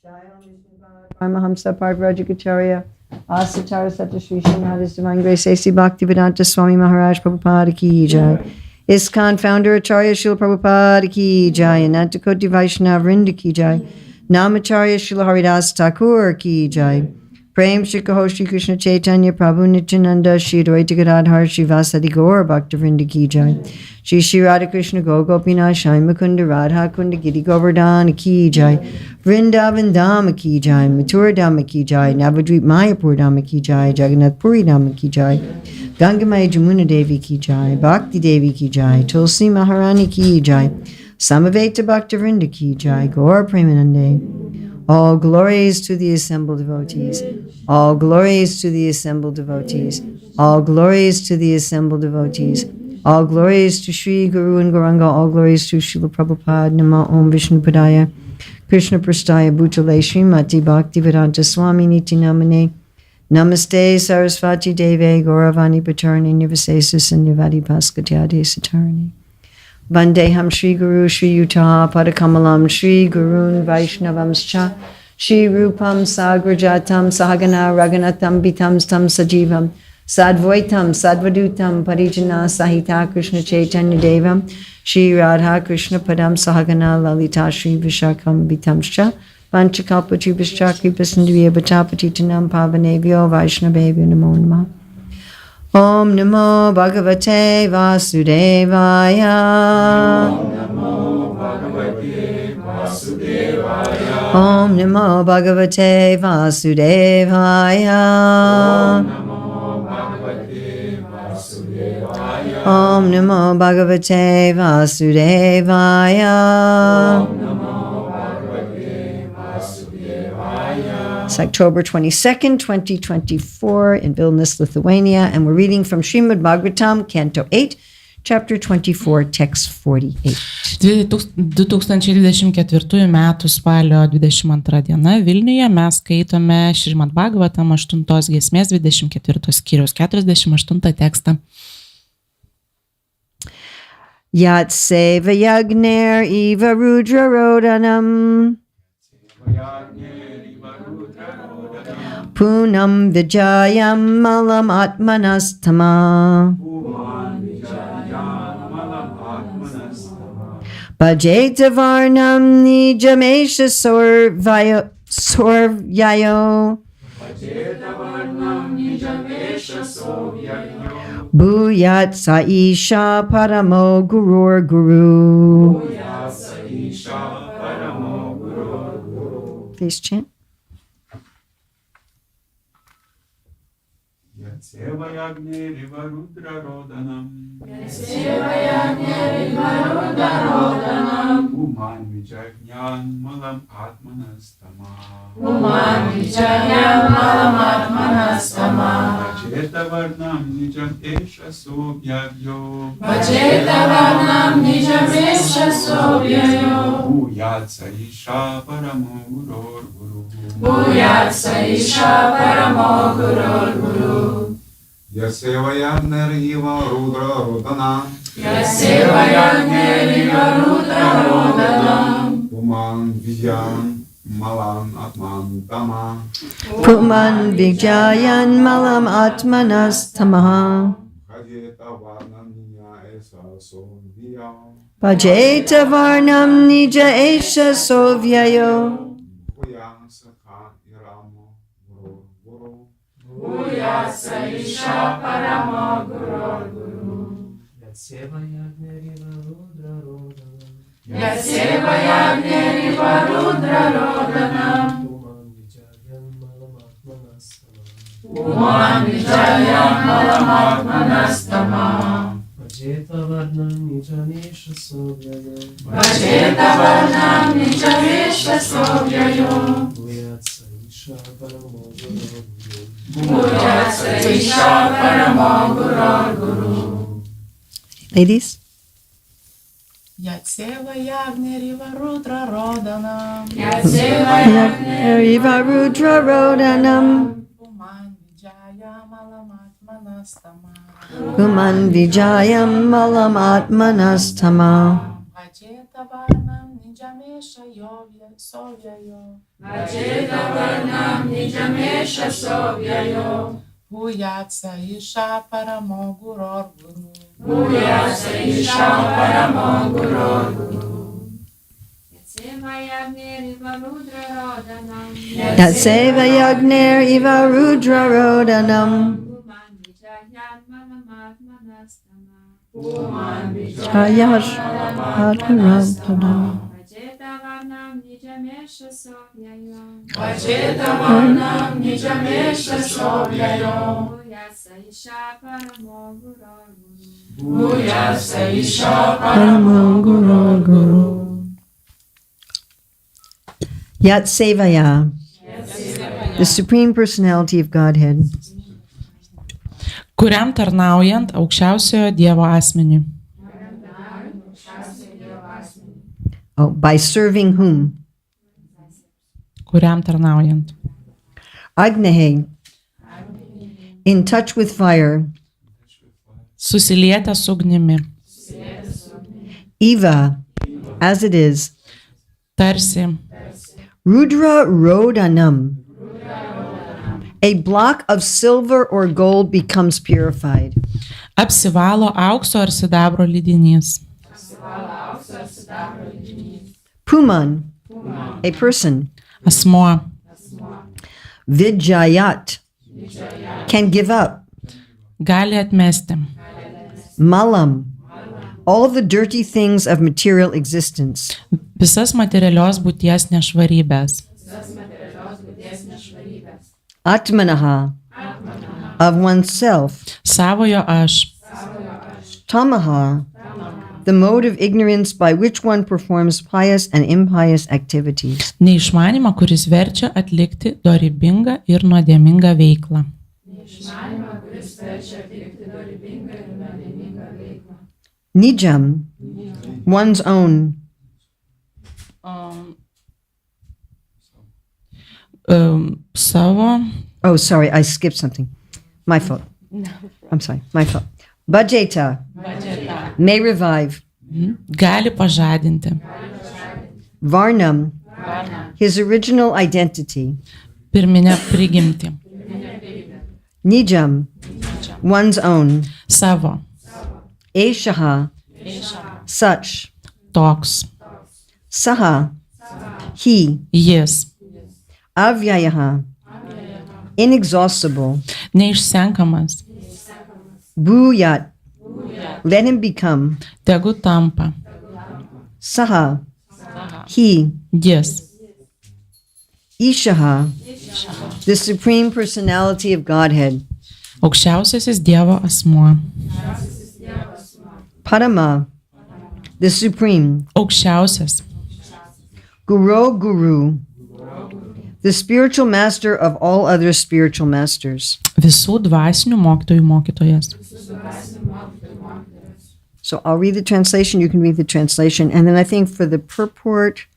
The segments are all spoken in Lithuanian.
Paramahamsa Parvrajikacharya Asatara Satashri Srimad His Divine Grace A.C. Bhaktivedanta Swami Maharaj Prabhupada Ki Jai. Iskcon founder Acharya Srila Prabhupada Ki Jai. Anantakoti Vaishnava Vrinda Ki Jai. Namacharya Srila Haridas Thakur Ki Jai. Prem Shri Kaho Shri Krishna Chaitanya Prabhu Nityananda Shri Advaita Gadadhar Shri Vasadi Gaur Bhakta Vrinda Ki Jai. Shri Shri Radha Krishna Go Gopinath Shai Mukunda Radha Kunda Giri Govardhana Ki Jai. Vrindavan Dhama Ki Jai. Mathura Dhama Ki Jai. Navadvip Mayapur Dhama Ki Jai. Jagannath Puri Dhama Ki Jai. Gangamaya Jamuna Devi Ki Jai. Bhakti Devi Ki Jai. Tulsi Maharani Ki Jai. Samaveta Bhakta Vrinda Ki Jai. Gaur Premanande. All glories to the assembled devotees. All glories to the assembled devotees. All glories to the assembled devotees. All glories to Sri Guru and Gauranga. All glories to Srila Prabhupada. Nama Om Vishnu Padaya. Krishna Prastaya Bhutale Srimati Bhaktivedanta Swami Niti Namane. Namaste Sarasvati Deve Gauravani Patarni Nivasesa Sanyavadi Paskatyade Satarni. Vandeham Shri Guru Shri Yuta Padakamalam Shri Gurun Vaishnavamscha Shri Rupam Sagrajatam Sahagana Raganatam Bitam Stam Sajivam Sadvaitam Sadvadutam Parijana Sahita Krishna Chaitanya Devam Shri Radha Krishna Padam Sahagana Lalita Shri Vishakam Bitamscha Panchakalpati Vishakri Pasandriya Bhatapati Tanam Pavanevyo Vaishnavevyo Namo Namah. Om Namo Bhagavate Vasudevaya. Om Namo Bhagavate Vasudevaya. Om Namo Bhagavate Vasudevaya. Om Namo Bhagavate Vasudevaya. It's October 22nd, 2024 in Vilnius, Lithuania, and we're reading from Šrimad Bhagavatam, Canto 8, Chapter 24, Text 48. 2024 metų spalio 22 diena Vilniuje mes skaitome Šrimad Bhagavatam 8 giesmės 24 skyriaus 48 tekstą. Yat seva yagner iva rudra rodanam Punam vijayam malam atmanastama Bhajeta varnam nijamesha sorvyayo Bhuyat saisha paramo gurur guru. Please chant. Yatsevayagni rivarudra rodanam. Uman vijagnan malam atmanastama. Bhajeta varnam nijam esha sovyavyo. Bhuyat saisha paramo gurur guru. Yasevayagner iva rudra rodanam. Puman vijyan malam atman tama. Puman vijayan malam atmanastamaha. Bhajeta varnam nija esa sovyayo. Bhajeta varnam nija esha sovyayo. Bhuyam sakha iramo guru guru. Saisha paramo gurur guru. Yatsevayagni rivarudra rodanam. Uman vijayam malam atmanastama. Bhajeta varnam nijamesha sovyayo. Bhuyat saisha paramo gurur guru. Ladies. Yatsevayagni rivarudra rodanam. Riva rudra rodanam. Kuman vijayam malam atmanastama. Bhajeta varnam nidžamesha sovyayo. Vajetavarnam nijamesha sovyayo. Bhuyatsa isha paramo guror guru. Bhuyasa isha paramo guror guru. Yatseva yagner iva rudra rodanam. Chayash Adharam. Vajetavarnam nijamesha sovyayo. Bhuyasa isha paramo guror guru. Bhuyasa isha paramo guror guru. Yatsevaya, the Supreme Personality of Godhead. Kuriam tarnaujant aukščiausiojo Dievo asmeniui. Oh, by serving whom? Kuriam tarnaujant. Agnehe, in touch with fire. Susilietę su ugnimi. Eva, as it is. Tarsi. Rudra rodanam. A block of silver or gold becomes purified. Apsivalo aukso ar sidabro lydinys. Puman, a person. Asmuo. Vijayat, can give up. Gali atmesti. Malam, all the dirty things of material existence. Visas materialios būties nešvarybės. Atmanaha, of oneself. Savojo aš. Tamaha, the mode of ignorance by which one performs pious and impious activities. Neišmanimą, kuris verčia atlikti dorybingą ir nuodėmingą veiklą. Nijam, one's own. Savo. Oh, sorry, I skipped something. My fault. I'm sorry, my fault. Bhajeta, may revive. Gali pažadinti. Varnam, his original identity. Pirminę prigimtį. Nijam, one's own. Savo. Eshaha, such. Toks. Saha, he. Jis. Avyayaha, inexhaustible. Neišsenkamas. Bhuyat, let him become. Tegu tampa. Saha, he. Jis. Ishaha, the Supreme Personality of Godhead. Aukščiausiasis Dievo asmuo. Parama, the Supreme. Aukščiausias. Guru, the spiritual master of all other spiritual masters. Visų dvasinių mokytojų mokytojas. So I'll read the translation, you can read the translation. And then I think for the purport,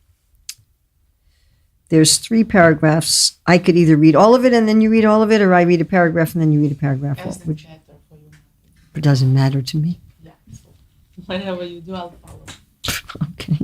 there's 3 paragraphs. I could either read all of it and then you read all of it, or I read a paragraph and then you read a paragraph. Which it doesn't matter to me. Whatever you do, I'll follow. Okay.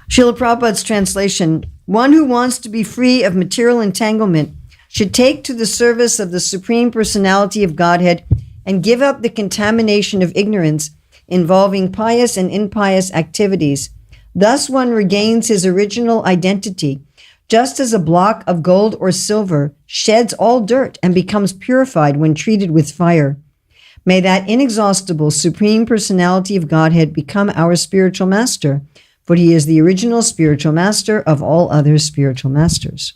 Srila Prabhupada's translation: one who wants to be free of material entanglement should take to the service of the Supreme Personality of Godhead and give up the contamination of ignorance involving pious and impious activities. Thus one regains his original identity, just as a block of gold or silver sheds all dirt and becomes purified when treated with fire. May that inexhaustible Supreme Personality of Godhead become our spiritual master, for he is the original spiritual master of all other spiritual masters.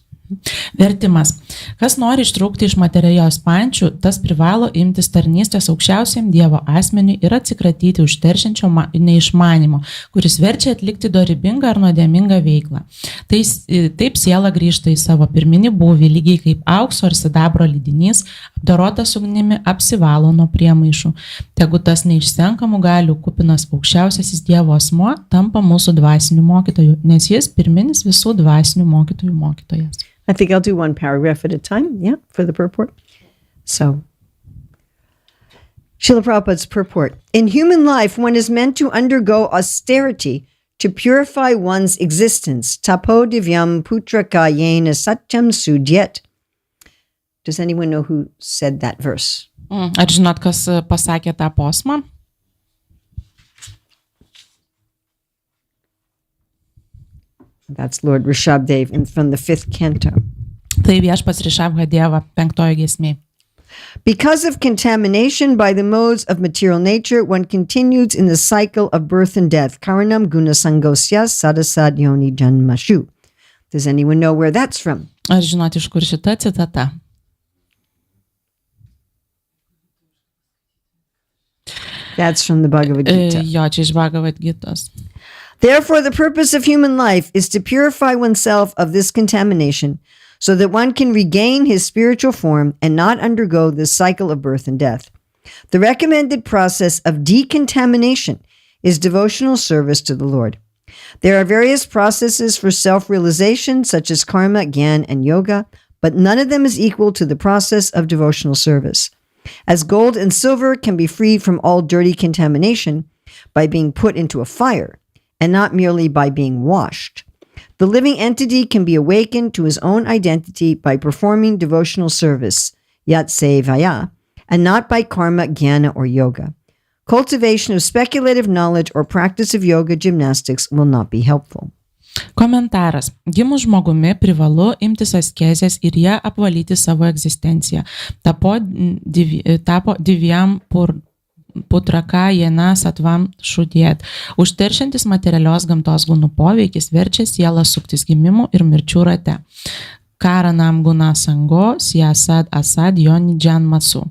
Vertimas. Kas nori ištrūkti iš materijos pančių, tas privalo imtis tarnystės aukščiausiam Dievo asmeniui ir atsikratyti užteršiančio neišmanimo, kuris verčia atlikti dorybingą ar nuodėmingą veiklą. Taip siela grįžta į savo pirminį būvį, lygiai kaip aukso ar sidabro lydinys, apdorotas ugnimi, apsivalo nuo priemaišų. Tegu tas neišsenkamų galių kupinas aukščiausiasis Dievo asmuo tampa mūsų dvasinių mokytojų, nes jis pirminis visų dvasinių mokytojų mokytojas. I think I'll do one paragraph at a time, for the purport. So, Srila Prabhupada's purport. In human life, one is meant to undergo austerity to purify one's existence. Tapo divyam putraka yena satyam sudyet. Does anyone know who said that verse? Ar žinot, kas pasakė tą posmą? That's Lord Rishabdev from the 5th canto. Tai viešpats Rishabhadeva 5 giesmė. Because of contamination by the modes of material nature, one continues in the cycle of birth and death. Karanam guna sangosya sadasad yoni janmashu. Does anyone know where that's from? Ar žinot, iš kur šita citata? That's from the Bhagavad Gita. Jo, čia iš Bhagavad Gitos. Therefore, the purpose of human life is to purify oneself of this contamination so that one can regain his spiritual form and not undergo this cycle of birth and death. The recommended process of decontamination is devotional service to the Lord. There are various processes for self-realization, such as karma, gyan, and yoga, but none of them is equal to the process of devotional service. As gold and silver can be freed from all dirty contamination by being put into a fire, and not merely by being washed, the living entity can be awakened to his own identity by performing devotional service, yat sevaya, and not by karma, jnana, or yoga. Cultivation of speculative knowledge or practice of yoga gymnastics will not be helpful. Komentaras. Gimus žmogumi privalu imtis askezės ir ją apvalyti savo egzistenciją. Tapo divyam putraka jena satvam šudėt. Užteršiantis materialios gamtos gūnų poveikis verčia sielą suktis gimimų ir mirčių rate. Karanam guna sango siasad asad joni džanmasu.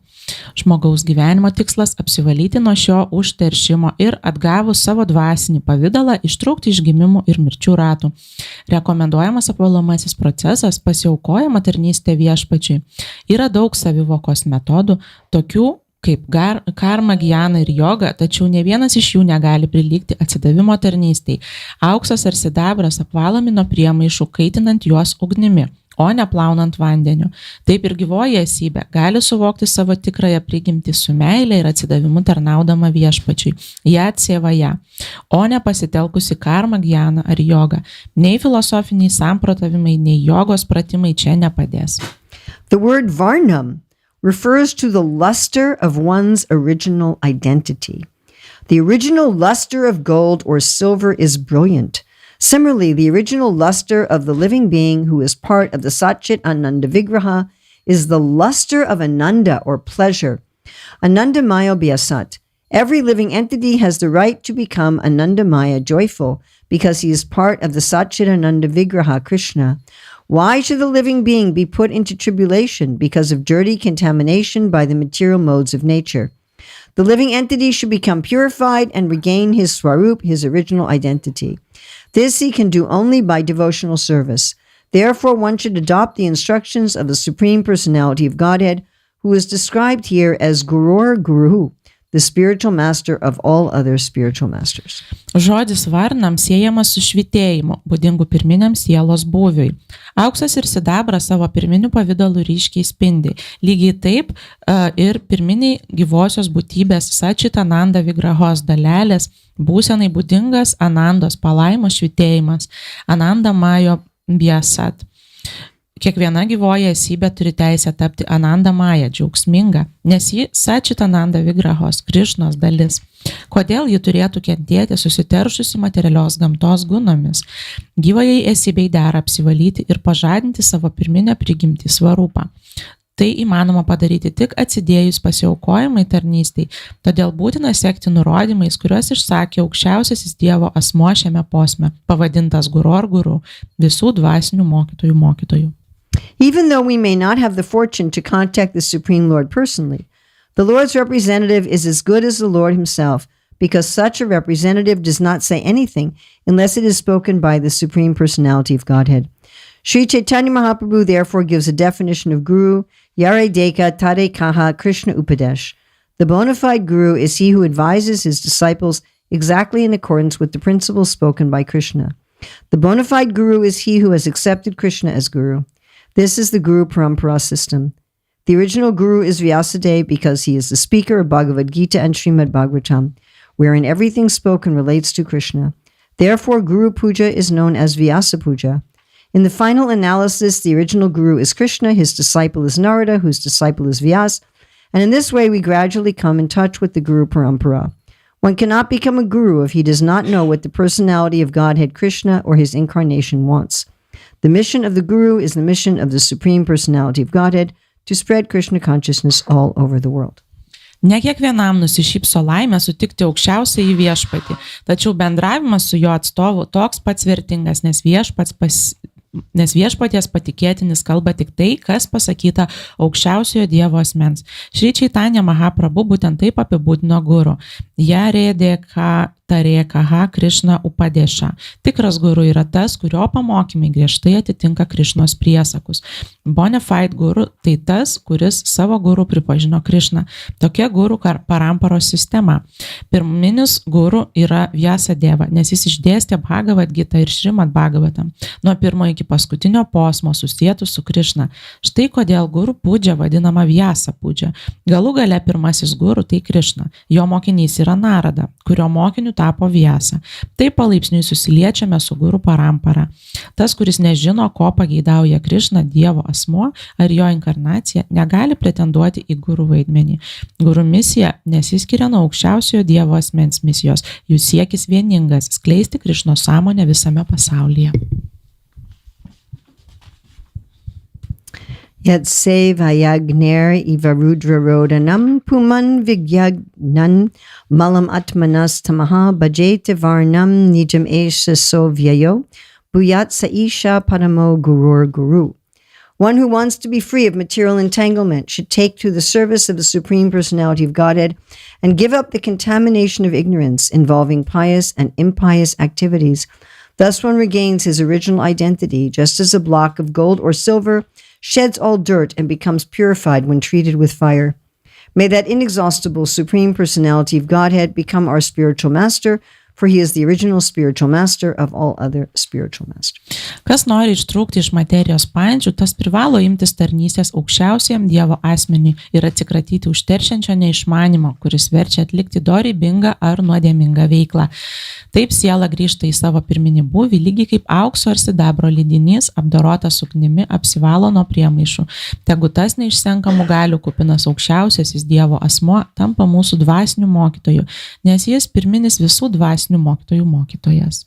Žmogaus gyvenimo tikslas apsivalyti nuo šio užteršimo ir atgavus savo dvasinį pavidalą ištraukti iš gimimų ir mirčių ratų. Rekomenduojamas apvalomasis procesas pasiaukojama tarnystė viešpačiui. Yra daug savivokos metodų, tokių kaip karma, jnana ir joga, tačiau ne vienas iš jų negali prilygti atsidavimo tarnystei. Auksas ar sidabras apvalomi nuo priemaišų, kaitinant juos ugnimi, o ne plaunant vandeniu. Taip ir gyvoji esybė gali suvokti savo tikrąją prigimtį su meile ir atsidavimu tarnaudama viešpačiui. Ją atsievaja, o ne pasitelkusi karma, jnana ar joga. Nei filosofiniai samprotavimai, nei jogos pratimai čia nepadės. The word varnam refers to the luster of one's original identity. The original luster of gold or silver is brilliant. Similarly, the original luster of the living being who is part of the Satchit Ananda Vigraha is the luster of Ananda or pleasure. Anandamaya Vyasat. Every living entity has the right to become Anandamaya joyful because he is part of the Satchit Ananda Vigraha Krishna. Why should the living being be put into tribulation because of dirty contamination by the material modes of nature? The living entity should become purified and regain his swarup, his original identity. This he can do only by devotional service. Therefore, one should adopt the instructions of the Supreme Personality of Godhead, who is described here as Gurur Guru, the spiritual master of all other spiritual masters. Žodis varnam siejamas su švitėjimu, būdingu pirminiam sielos būviui. Auksas ir sidabras savo pirminių pavidalų ryškiai spindi. Lygiai taip ir pirminiai gyvosios būtybės Satchit Ananda Vigrahos dalelės būsenai būdingas Anandos palaimos švitėjimas, Ananda Majo Vyasat. Kiekviena gyvoji esybė turi teisę tapti Ananda Maja, džiaugsminga, nes ji Satchit Ananda Vigrahos, Krišnos dalis. Kodėl ji turėtų kentėti susiteršusi materialios gamtos gunomis? Gyvajai esybei dera apsivalyti ir pažadinti savo pirminę prigimtį svarupą. Tai įmanoma padaryti tik atsidėjus pasiaukojimai tarnystei, todėl būtina sekti nurodymais, kuriuos išsakė aukščiausiasis Dievo asmuo šiame posme, pavadintas Gurur Guru, visų dvasinių mokytojų mokytojų. Even though we may not have the fortune to contact the Supreme Lord personally, the Lord's representative is as good as the Lord himself, because such a representative does not say anything unless it is spoken by the Supreme Personality of Godhead. Sri Chaitanya Mahaprabhu therefore gives a definition of Guru, Yare Deka Tade Kaha Krishna Upadesh. The bona fide Guru is he who advises his disciples exactly in accordance with the principles spoken by Krishna. The bona fide Guru is he who has accepted Krishna as Guru. This is the Guru Parampara system. The original Guru is Vyasadeva because he is the speaker of Bhagavad Gita and Šrimad Bhagavatam, wherein everything spoken relates to Krishna. Therefore, Guru Puja is known as Vyasa Puja. In the final analysis, the original Guru is Krishna, his disciple is Narada, whose disciple is Vyas, and in this way we gradually come in touch with the Guru Parampara. One cannot become a Guru if he does not know what the personality of Godhead Krishna or his incarnation wants. The mission of the Guru is the mission of the Supreme Personality of Godhead to spread Krishna consciousness all over the world. Ne kiekvienam nusišypso laimę sutikti aukščiausiąjį viešpatį, tačiau bendravimas su jo atstovu toks pats vertingas, nes viešpaties patikėtinis kalba tik tai, kas pasakyta aukščiausiojo Dievo asmens. Šri Čaitanya Mahaprabhu būtent taip apibūdino guru. JK Krišna Upadeša. Tikras guru yra tas, kurio pamokymai griežtai atitinka Krišnos priesakus. Bonafide guru tai tas, kuris savo guru pripažino Krišną. Tokia guru paramparos sistema. Pirminis guru yra Vyasadeva, nes jis išdėstė Bhagavad Gita ir Šrimad Bhagavatam nuo pirmo iki paskutinio posmo susietų su Krišna. Štai kodėl guru pūdžia vadinama Vyasa pūdžia. Galų gale pirmasis guru tai Krišna. Jo mokinys yra Narada, kurio mokiniu tapo Vyasa. Taip palaipsniui susiliečiame su guru parampara. Tas, kuris nežino, ko pageidauja Krišna, Dievo asmuo ar jo inkarnacija, negali pretenduoti į guru vaidmenį. Guru misija nesiskiria nuo aukščiausiojo Dievo asmens misijos. Jų siekis vieningas – skleisti Krišnos sąmonę visame pasaulyje. Yat sevayagner ivarudra rodanam puman vigyagnan malam atmanas tamaha bhajete varnam nijam esha sovyayo bhuyat saisha padamo gurur guru. One who wants to be free of material entanglement should take to the service of the Supreme Personality of Godhead and give up the contamination of ignorance involving pious and impious activities. Thus one regains his original identity, just as a block of gold or silver sheds all dirt and becomes purified when treated with fire. May that inexhaustible Supreme Personality of Godhead become our spiritual master, for he is the original spiritual master of all other spiritual masters. Kas nori ištrūkti iš materijos pančių, tas privalo imtis tarnystės aukščiausiam Dievo asmeniui ir atsikratyti užteršiančio neišmanimo, kuris verčia atlikti dorybingą ar nuodėmingą veiklą. Taip siela grįžta į savo pirminį būvį, lygiai kaip aukso ar sidabro lydinys, apdorotas ugnimi, apsivalo nuo priemaišų. Tegu tas neišsenkamų galių kupinas aukščiausiasis Dievo asmuo tampa mūsų dvasiniu mokytoju, nes jis pirminis visų dvasinių mokytojų mokytojas.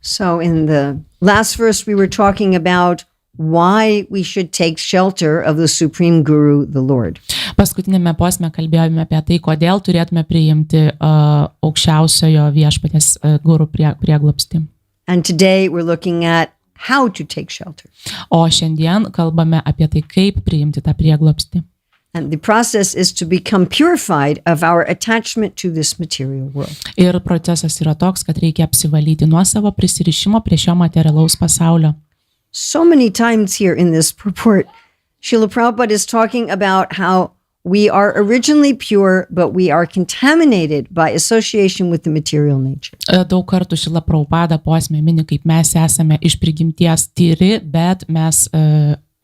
So in the last verse we were talking about why we should take shelter of the Supreme Guru, the Lord. Paskutinėme posme kalbėjome apie tai, kodėl turėtume priimti aukščiausiojo viešpaties guru prieglobstį. And today we're looking at how to take shelter. O šiandien kalbame apie tai, kaip priimti tą prieglobstį. And the process is to become purified of our attachment to this material world. Ir procesas yra toks, kad reikia apsivalyti nuo savo prisirišimo prie šio materialaus pasaulio. So many times here in this purport, Srila Prabhupada is talking about how we are originally pure, but we are contaminated by association with the material nature. Daug kartų Srila Prabhupada posme mini, kaip mes esame iš prigimties tyri, bet mes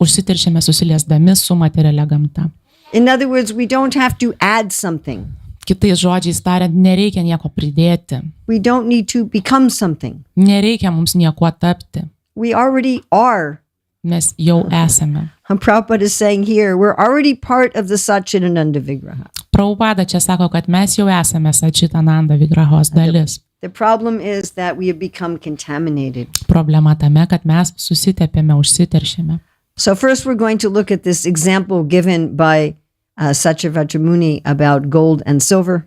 užsiteršiame susiliesdami su materialia gamta. In other words, we don't have to add something. Kitais žodžiais tariant, nereikia nieko pridėti. We don't need to become something. Nereikia mums nieko tapti. We already are. Mes jau esame. And Prabhupada is saying here, we're already part of the Satchidananda Vigraha. Prabhupada čia sako, kad mes jau esame Satchidananda Vigrahos dalis. The problem is that we have become contaminated. Problema tame, kad mes susitepėme, užsiteršėme. So first we're going to look at this example given by Satyavraja Muni about gold and silver.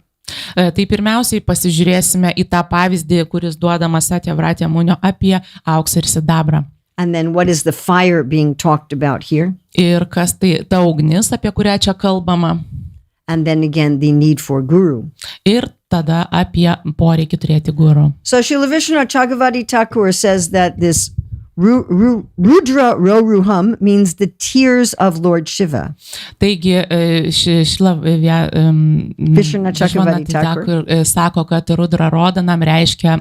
Tai pirmiausiai pasižiūrėsime į tą pavyzdį, kuris duodamas Satyavraja Munio apie auksą ir sidabrą. And then what is the fire being talked about here? Ir kas tai ta ugnis, apie kurią čia kalbama. And then again the need for guru. Ir tada apie poreikį turėti guru. So Srila Vishnu Chakravarti Thakur says that this Rudra Roruham means the tears of Lord Shiva. Taigi Vishnu Chakravarti Thakur sako, kad Rudra Rodanam reiškia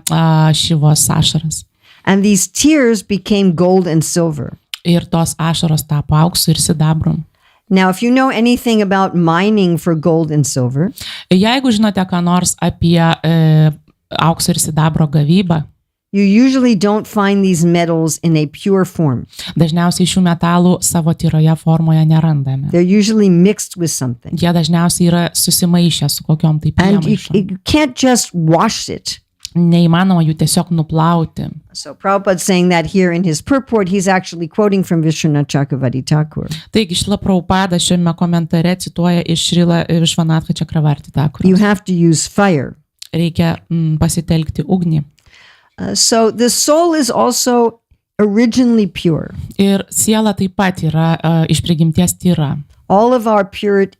Šivos ašaras. And these tears became gold and silver. Ir tos ašaros tapo auksu ir sidabru. Now, if you know anything about mining for gold and silver, jeigu žinote ką nors apie aukso ir sidabro gavybą, You usually don't find these metals in a pure form. Dažniausiai šių metalų savo tyroje formoje nerandame. They're usually mixed with something. Jie dažniausiai yra susimaišę su kokiom tai And priemaišom. you can't just wash it. Neįmanoma jų tiesiog nuplauti. So Prabhupada's saying that here in his purport, he's actually quoting from Vishwanath Chakravarti Thakur. Taigi Šrila Prabhupada šiame komentare cituoja iš Šrila Višvanatha Chakravarti You Thakuros. have to use fire. Reikia pasitelkti ugnį. So the soul is also originally pure. Ir siela taip pat yra iš prigimties tyra. All of our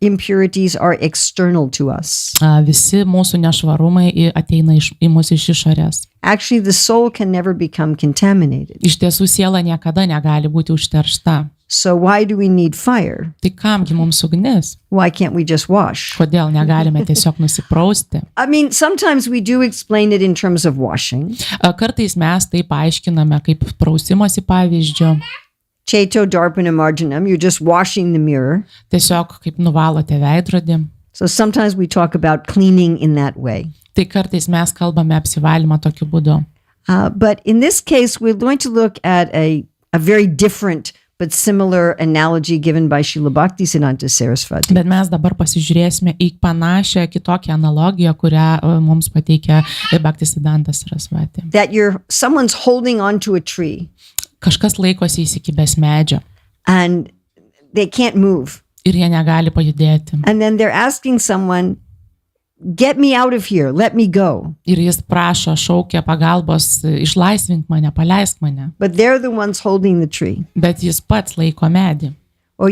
impurities are external to us. Visi mūsų nešvarumai ateina į mus iš išorės. Actually, the soul can never become contaminated. Iš tiesų siela niekada negali būti užteršta. So why do we need fire? Tai kamgi mums ugnis? Why can't we just wash? Kodėl negalime tiesiog nusiprausti? I mean, sometimes we do explain it in terms of washing. Kartais mes tai paaiškiname kaip prausimosi pavyzdžio. Cheto darpana marjanam, you're just washing the mirror. Tiesiog kaip nuvalote veidrodį. So sometimes we talk about cleaning in that way. Tai kartais mes kalbame apsivalymą tokiu būdu. But in this case, we're going to look at a very different but similar analogy given by Srila Bhaktisiddhanta Saraswati. Bet mes dabar pasižiūrėsime į panašią kitokią analogiją, kurią mums pateikia Bhaktisiddhanta Saraswati. That someone's holding onto a tree. Kažkas laikosi įsikibęs medžio. And they can't move. Ir jie negali pajudėti. And then they're asking someone, get me out of here, let me go. Ir jis prašo, šaukia pagalbos, išlaisvink mane, paleisk mane. But they're the ones holding the tree. Bet jis pats laiko medį. Or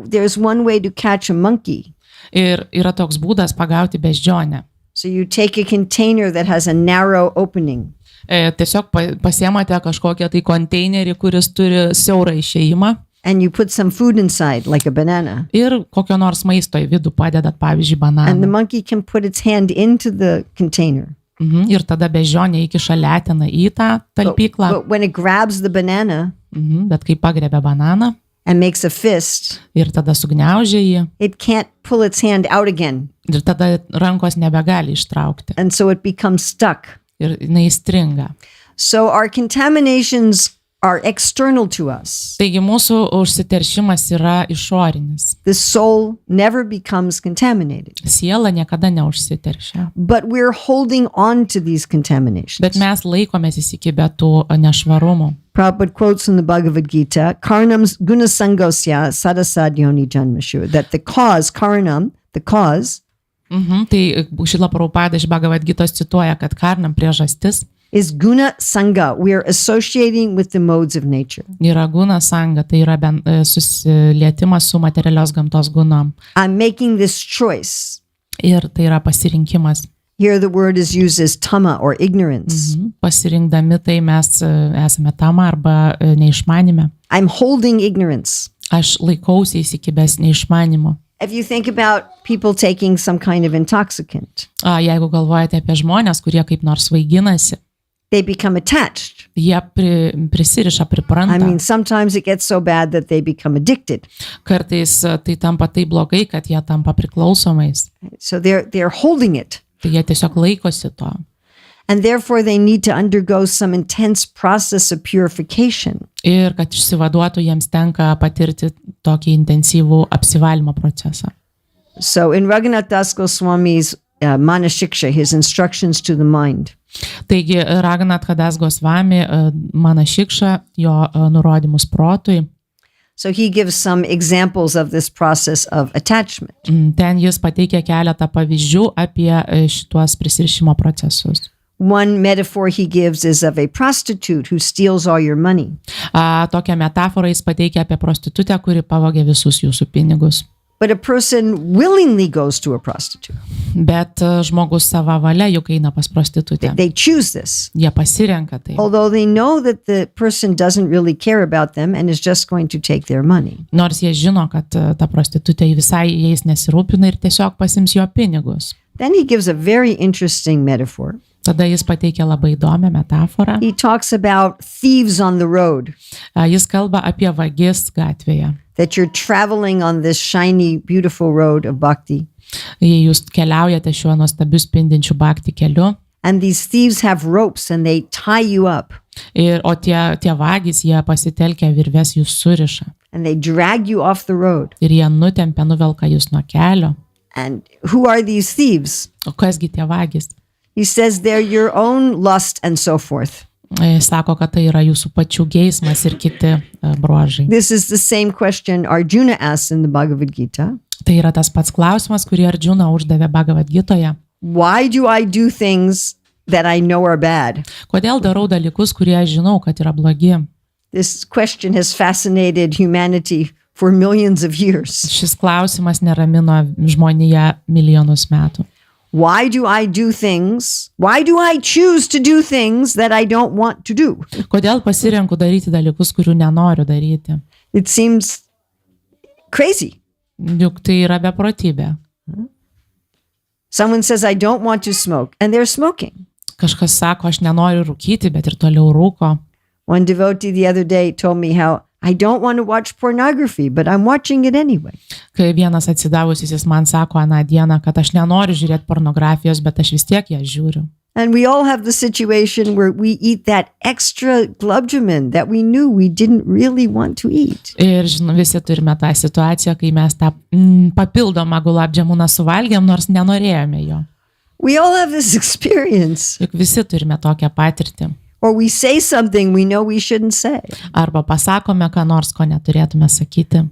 there's one way to catch a monkey. Ir yra toks būdas pagauti beždžionę. So you take a container that has a narrow opening. Tiesiog pasiemate kažkokią tai konteinerį, kuris turi siaurą išėjimą. And you put some food inside, like a banana. Ir kokio nors maisto į vidų padedat, pavyzdžiui, And the bananą. monkey can put its hand into the container. Ir tada beždžionė įkiša leteną į tą talpyklą. But when it grabs the banana Bet kai pagriebia bananą and makes a fist, ir tada sugniaužia jį, it can't pull its hand out again. ir tada rankos nebegali ištraukti. And so it becomes stuck. Ir jinai stringa. So our contaminations are external to us. Taigi mūsų užsiteršimas yra išorinis. The soul never becomes contaminated. Siela niekada neužsiteršia. But we're holding on to these contaminations. Bet mes laikomės įsikibę tų nešvarumų. Prabhupada quotes from the Bhagavad Gita, Karnam gunasangosya sadasadyoni janmashu, that the cause, karanam, the cause, Tai Šrila Prabhupada iš Bhagavad Gitos cituoja, kad karnam priežastis is guna sanga. We are associating with the modes of nature. yra guna sanga, tai yra susilietimas su materialios gamtos gunom. I'm making this choice. Ir tai yra pasirinkimas. Here the word is used as tama or ignorance. Pasirinkdami tai mes esame tama arba neišmanime. I'm holding ignorance. Aš laikausi įsikibęs neišmanimo. If you think about people taking some kind of intoxicant, Jeigu galvojate apie žmonės, kurie kaip nors svaiginasi, they become attached. jie prisiriša, pripranta. I mean, sometimes it gets so bad that they become addicted. Kartais tai tampa taip blogai, kad jie tampa priklausomais. So they're holding it. Tai jie tiesiog laikosi to. And therefore they need to undergo some intense process of purification. Ir kad išsivaduotų, jiems tenka patirti tokį intensyvų apsivalymo procesą. So in Raghunath Das Goswami's Manashiksha, his instructions to the mind, Taigi Raghunath Das Goswami Manashikša, jo nurodymus protui, so he gives some examples of this process of attachment. ten jis pateikia keletą pavyzdžių apie šituos prisirišimo procesus. One metaphor he gives is of a prostitute who steals all your money. Tokią metaforą jis pateikia apie prostitutę, kuri pavogė visus jūsų pinigus. But a person willingly goes to a prostitute. Bet žmogus sava valia juk eina pas prostitutę. They choose this. Jie pasirenka tai. Although they know that the person doesn't really care about them and is just going to take their money. Nors jie žino, kad ta prostitutė visai jais nesirūpina ir tiesiog pasims jo pinigus. Then he gives a very interesting metaphor. Tada jis pateikia labai įdomią metaforą. He talks about thieves on the road, Jis kalba apie vagis gatvėje. that you're traveling on this shiny, beautiful road of bhakti. Jei jūs keliaujate šiuo nuostabiu spindinčiu bhakti keliu, And these thieves have ropes and they tie you up O tie vagys, jie pasitelkia virves, jūs suriša. and they drag you off the road. Ir jie nutempia, nuvelka jūs nuo kelio. And who are these thieves? O kasgi tie vagys? He says they're your own lust and so forth. Sako, kad tai yra jūsų pačių geismas ir kiti bruožai. This is the same question Arjuna asks in the Bhagavad Gita. Tai yra tas pats klausimas, kurį Arjuna uždavė Bhagavad Gitoje. Why do I do things that I know are bad? Kodėl darau dalykus, kurie aš žinau, kad yra blogi? This question has fascinated humanity for millions of years. Šis klausimas neramino žmoniją milijonus metų. Why do I do things? Why do I choose to do things that I don't want to do? Kodėl pasirenku daryti dalykus, kurių nenoriu daryti? It seems crazy. Juk tai yra beprotybė. Someone says, I don't want to smoke, and they're smoking. Kažkas sako, aš nenoriu rūkyti, bet ir toliau rūko. One devotee the other day told me how I don't want to watch pornography, but I'm watching it anyway. Kai vienas atsidavusis jis man sako aną dieną, kad aš nenoriu žiūrėti pornografijos, bet aš vis tiek ją žiūriu. And we all have the situation where we eat that extra globjamin that we knew we didn't really want to eat. Ir visi turime tą situaciją, kai mes tą papildomą gulabdžiamuną suvalgėm, nors nenorėjome jo. We all have this experience. Juk visi turime tokią patirtį. Or we say something we know we shouldn't say. Arba pasakome, ką nors, ko neturėtume sakyti.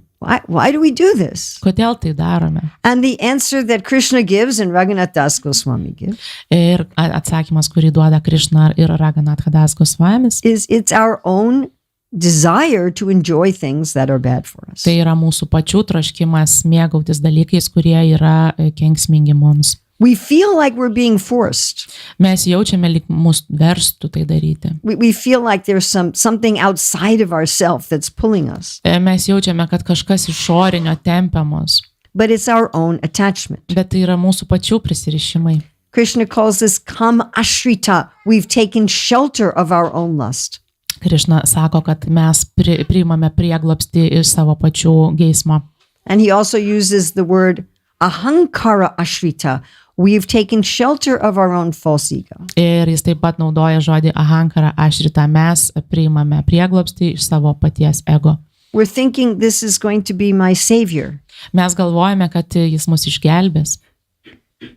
Why do we do this? Kodėl tai darome? And the answer that Krishna gives and Raghunath Das Goswami gives Ir atsakymas, kurį duoda Krišna ir Raghunath Das Goswamis, is it's our own desire to enjoy things that are bad for us. tai yra mūsų pačių troškimas mėgautis dalykais, kurie yra kenksmingi mums. We feel like we're being forced. Mes jaučiame, lyg mus verstų tai daryti. We feel like there's something outside of ourselves that's pulling us. Mes jaučiame, kad kažkas išorinio tempia mus, But it's our own attachment. bet tai yra mūsų pačių prisirišimai. Krishna calls this kam ashrita. We've taken shelter of our own lust. Krišna sako, kad mes priimame prieglobstį iš savo pačių geismo. And he also uses the word ahankara ashrita. We've taken shelter of our own false ego. Ir jis taip pat naudoja žodį ahankara ašrita. Mes priimame prieglobstį iš savo paties ego. We're thinking this is going to be my savior. Mes galvojame, kad jis mus išgelbės.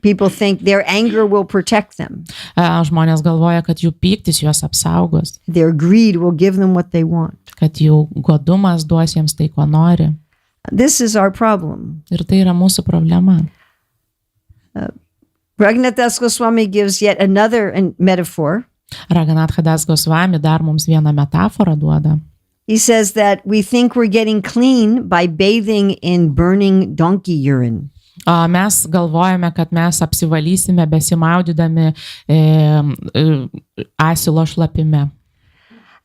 People think their anger will protect them. Žmonės galvoja, kad jų pyktis juos apsaugos, Their greed will give them what they want. kad jų godumas duos jiems tai, ko nori. This is our problem. Ir tai yra mūsų problema. Raghunath Das Goswami gives yet another metaphor. Raghunath Das Goswami dar mums vieną metaforą duoda. He says that we think we're getting clean by bathing in burning donkey urine. Mes galvojame, kad mes apsivalysime besimaudydami asilo šlapime.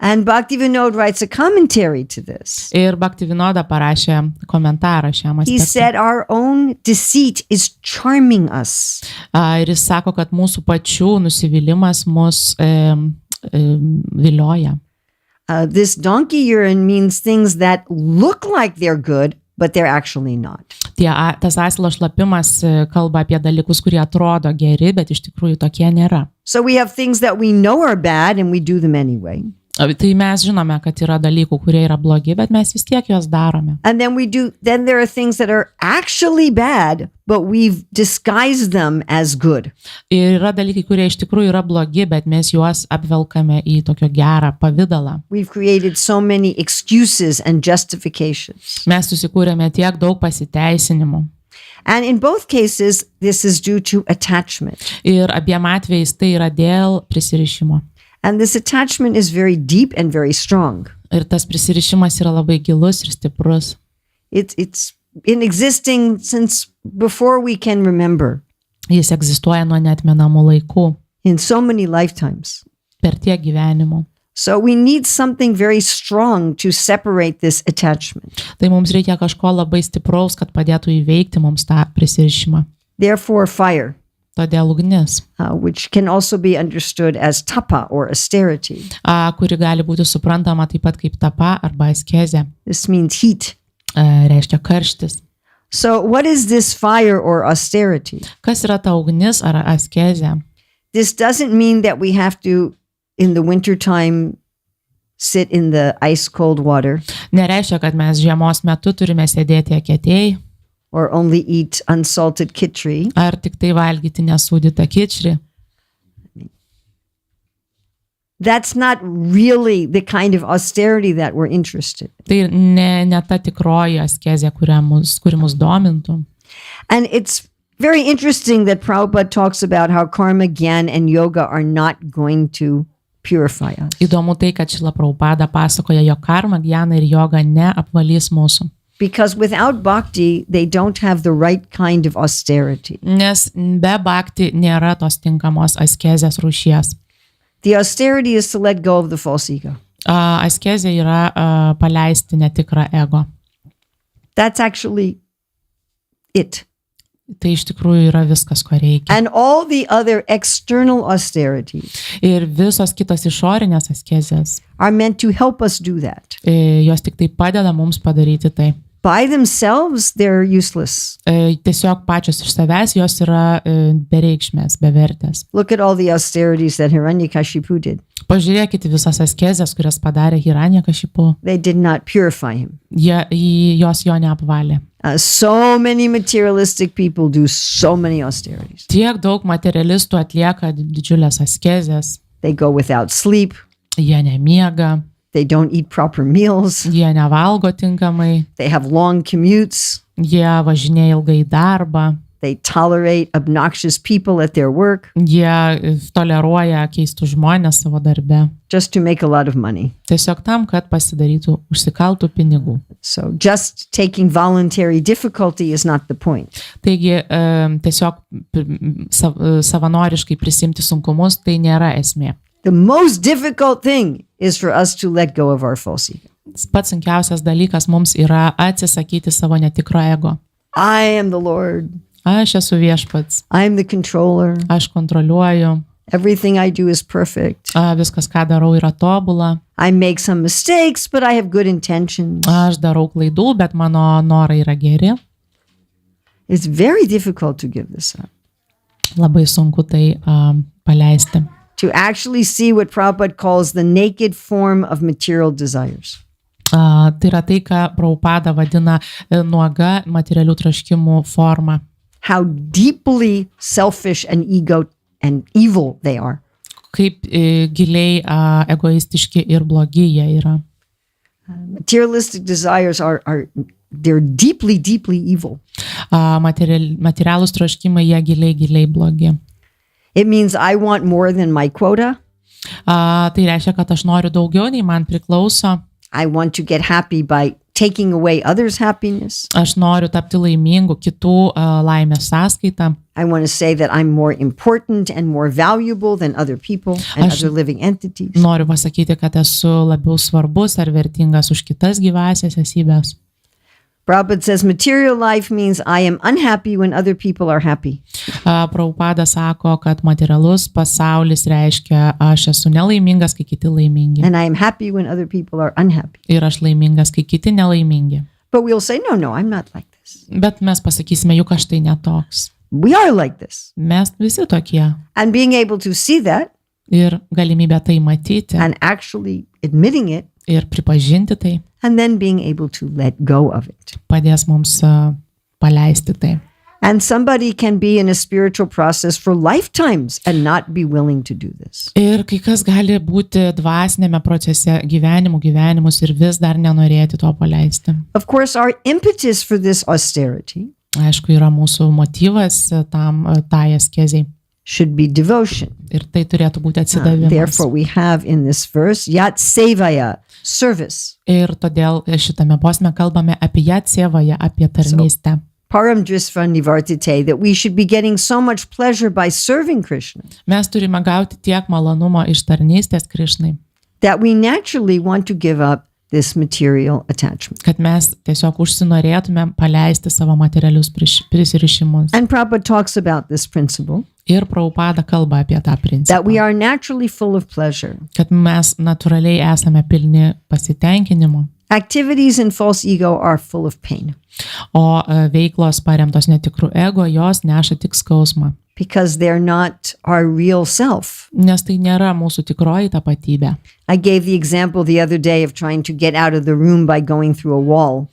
And Bhaktivinoda writes a commentary to this. Ir Bhaktivinoda parašė komentarą šiam He aspektui. said our own deceit is charming us. Ir jis sako, kad mūsų pačių nusivylimas mus vilioja. This donkey urine means things that look like they're good, but they're actually not. Tas asilo šlapimas kalba apie dalykus, kurie atrodo geri, bet iš tikrųjų tokie nėra. So we have things that we know are bad and we do them anyway. Tai mes žinome, kad yra dalykų, kurie yra blogi, bet mes vis tiek juos darome. And then there are things that are actually bad, but we've disguised them as good. Ir yra dalykai, kurie iš tikrųjų yra blogi, bet mes juos apvelkame į tokio gerą pavidalą. We've created so many excuses and justifications. Mes susikūrėme tiek daug pasiteisinimų. And in both cases, this is due to attachment. Ir abiem atvejais tai yra dėl prisirišimo. And this attachment is very deep and very strong. Ir tas prisirišimas yra labai gilus ir stiprus. It's in existing since before we can remember, Jis egzistuoja nuo neatmenamų laikų, in so many lifetimes. per tiek gyvenimų. So we need something very strong to separate this attachment. Tai mums reikia kažko labai stipraus, kad padėtų įveikti mums tą prisirišimą. Therefore, fire, Todėl ugnis, which can also be understood as tapa or austerity. kuri gali būti suprantama taip pat kaip tapa arba askezė, This means heat. reiškia karštis. So what is this fire or austerity? Kas yra ta ugnis ar askezė? this doesn't mean that we have to, in the wintertime, sit in the ice cold water Nereiškia, kad mes žiemos metu turime sėdėti eketėjai or only eat unsalted khichdi. ar tik tai valgyti nesūdytą kičrį. That's not really the kind of austerity that we're interested in. Tai ne ta tikroji askezė, kuri mus domintų. And it's very interesting that Prabhupada talks about how karma, gyan, and yoga are not going to purify us. Įdomu tai, kad Šrila Prabhupada pasakoja, jog karma, gyana ir joga neapvalys mūsų. Because without bhakti, they don't have the right kind of austerity. Nes be bhakti nėra tos tinkamos askezės rūšies. The austerity is to let go of the false ego. Askezė yra paleisti netikrą ego. That's actually it. Tai iš tikrųjų yra viskas, ko reikia. And all the other external austerities Ir visos kitos išorinės askezės, are meant to help us do that. jos tik tai padeda mums padaryti tai. By themselves, they're useless. Tiesiog pačios iš savęs jos yra bereikšmės, bevertės. Look at all the austerities that Hiranyakashipu did. Pažiūrėkite visas askezės, kurias padarė Hiranyakashipu. They did not purify him. Jos jo neapvalė. So many materialistic people do so many austerities. Tiek daug materialistų atlieka didžiulės askezės. They go without sleep. Jie nemiega. They don't eat proper meals. Jie nevalgo tinkamai. They have long commutes. Jie važinėja ilgai į darbą. They tolerate obnoxious people at their work. Jie toleruoja keistų žmonės savo darbe. Just to make a lot of money. Tiesiog tam, kad pasidarytų, užsikaltų pinigų. So just taking voluntary difficulty is not the point. Taigi tiesiog savanoriškai prisimti sunkumus, tai nėra esmė. The most difficult thing is for us to let go of our false ego. Pats sunkiausias dalykas mums yra atsisakyti savo netikro ego. I am the Lord. Aš esu viešpats. I am the controller. Aš kontroliuoju. Everything I do is perfect. Viskas, ką darau, yra tobula. I make some mistakes, but I have good intentions. Aš darau klaidų, bet mano norai yra geri. It's very difficult to give this up. Labai sunku tai paleisti. To actually see what Prabhupada calls the naked form of material desires. Tai yra tai, ką Prabhupada vadina nuoga materialių troškimų forma. How deeply selfish and ego and evil they are. Kaip giliai egoistiški ir blogi jie yra. Materialistic desires they're deeply evil. Materialūs troškimai jie giliai blogi. It means I want more than my quota. Tai reiškia, kad aš noriu daugiau, nei man priklauso. I want to get happy by taking away others' happiness. Aš noriu tapti laimingu kitų laimės sąskaitą. I want to say that I'm more important and more valuable than other people and other living entities. Noriu pasakyti, kad esu labiau svarbus ar vertingas už kitas gyvasias esybės. Prabhupada says material life means I am unhappy when other people are happy. Prabhupada sako, kad materialus pasaulis reiškia, aš esu nelaimingas, kai kiti laimingi. And I am happy when other people are unhappy. Ir aš laimingas, kai kiti nelaimingi. But we'll say, no, I'm not like this. Bet mes pasakysime, juk aš tai netoks. We are like this. Mes visi tokie. And being able to see that Ir galimybė tai matyti. and actually admitting it Ir pripažinti tai. and then being able to let go of it. Padės mums paleisti tai. And somebody can be in a spiritual process for lifetimes and not be willing to do this. Ir kai kas gali būti dvasinėme procese gyvenimus ir vis dar nenorėti to paleisti. Of course, our impetus for this austerity Aišku, yra mūsų motyvas tai askezei. should be devotion. Ir tai turėtų būti atsidavimas. Therefore, we have in this verse yat sevaya, service. Ir todėl šitame posme kalbame apie jatsevąją, apie tarnystę. Param drisva nivartite, that we should be getting so much pleasure by serving Krishna Mes turime gauti tiek malonumo iš tarnystės Krišnai, that we naturally want to give up this material attachment. kad mes tiesiog užsinorėtume paleisti savo materialius prisirišimus. And Prabhupada talks about this principle, Ir Prabhupada kalba apie tą that we principą, are naturally full of pleasure. kad mes natūraliai esame pilni pasitenkinimo, Activities in false ego are full of pain. o veiklos paremtos netikrų ego, jos neša tik skausmą. because they're not our real self. nes tai nėra mūsų tikroji tapatybė. I gave the example the other day of trying to get out of the room by going through a wall.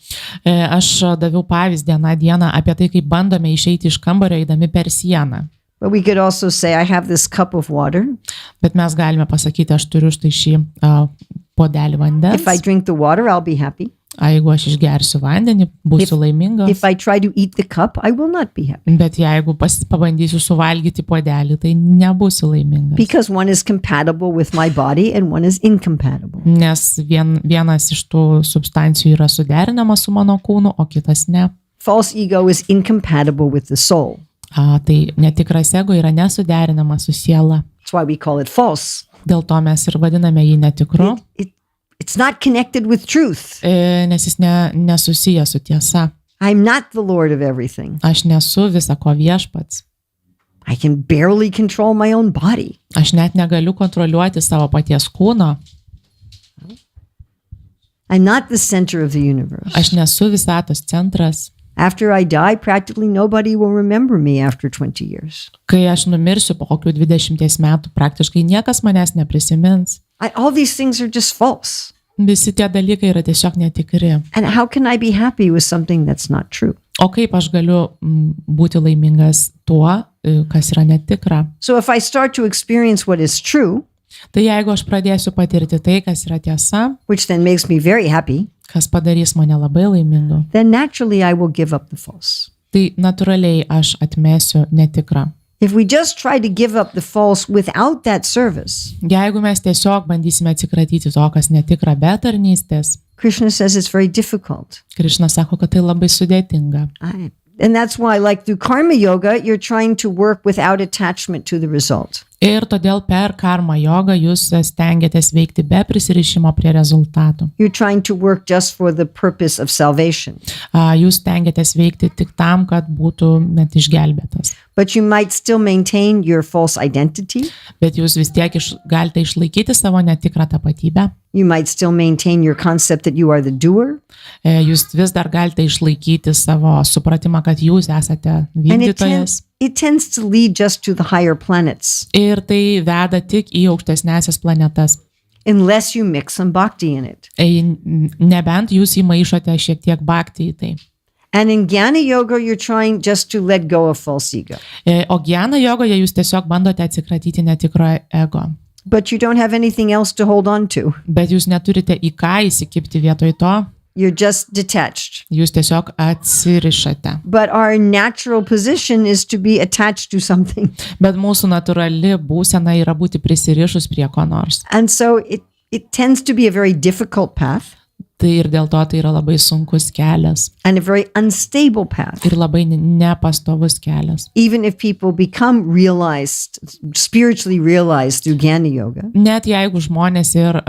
Aš daviau pavyzdį aną dieną apie tai, kaip bandome išeiti iš kambario eidami per sieną. But we could also say, I have this cup of water. Bet mes galime pasakyti, aš turiu štai šį puodelį vandens. If I drink the water, I'll be happy. Jeigu aš išgersiu vandenį, būsiu laimingas. If I try to eat the cup, I will not be happy. Bet jeigu pabandysiu suvalgyti puodelį, tai nebūsiu laimingas. Because one is compatible with my body and one is incompatible. Nes vienas iš tų substancijų yra suderinamas su mano kūnu, o kitas ne. False ego is incompatible with the soul. Tai netikras ego yra nesuderinamas su siela. That's why we call it false. Dėl to mes ir vadiname jį netikru. It's not connected with truth. Nes jis nesusijęs su tiesa. I'm not the Lord of everything. Aš nesu visako viešpats. I can barely control my own body. Aš net negaliu kontroliuoti savo paties kūno. I'm not the center of the universe. Aš nesu visatos centras. After I die, practically nobody will remember me after 20 years. Kai aš numirsiu po kokių 20 metų, praktiškai niekas manęs neprisimins. All these things are just false. Visi tie dalykai yra tiesiog netikri. And how can I be happy with something that's not true? O kaip aš galiu būti laimingas tuo, kas yra netikra? So if I start to experience what is true, tai jeigu aš pradėsiu patirti tai, kas yra tiesa, which then makes me very happy, kas padarys mane labai laimingu, then naturally I will give up the false. tai natūraliai aš atmesiu netikrą. If we just try to give up the false without that service, Jeigu mes tiesiog bandysime atsikratyti to, kas netikra be tarnystės, Krishna says it's very difficult. Krišna sako, kad tai labai sudėtinga. And that's why, like through karma yoga, you're trying to work without attachment to the result. Ir todėl per karma jogą jūs stengiatės veikti be prisirišimo prie rezultatų. You're trying to work just for the purpose of salvation. Jūs stengiatės veikti tik tam, kad būtumėt išgelbėtas. But you might still maintain your false identity. Bet jūs vis tiek galite išlaikyti savo netikrą tapatybę. You might still maintain your concept that you are the doer. Jūs vis dar galite išlaikyti savo supratimą, kad jūs esate vykdytojas. It tends to lead just to the higher planets. Ir tai veda tik į aukštesnėsias planetas. Unless you mix some bhakti in it. Nebent jūs įmaišote šiek tiek bhakti į tai. And in Jnana Yoga, you're trying just to let go of false ego. O Jnana jogoje jūs tiesiog bandote atsikratyti netikro ego. But you don't have anything else to hold on to. Bet jūs neturite į ką įsikibti vietoj to. You're just detached. Jūs tiesiog atsirišate. But our natural position is to be attached to something. Bet mūsų natūrali būsena yra būti prisirišus prie ko nors. And so it tends to be a very difficult path. Tai ir dėl to tai yra labai sunkus kelias. And a very unstable path. Ir labai nepastovus kelias. Even if people become realized, spiritually realized through Jnana Yoga. Net jeigu žmonės ir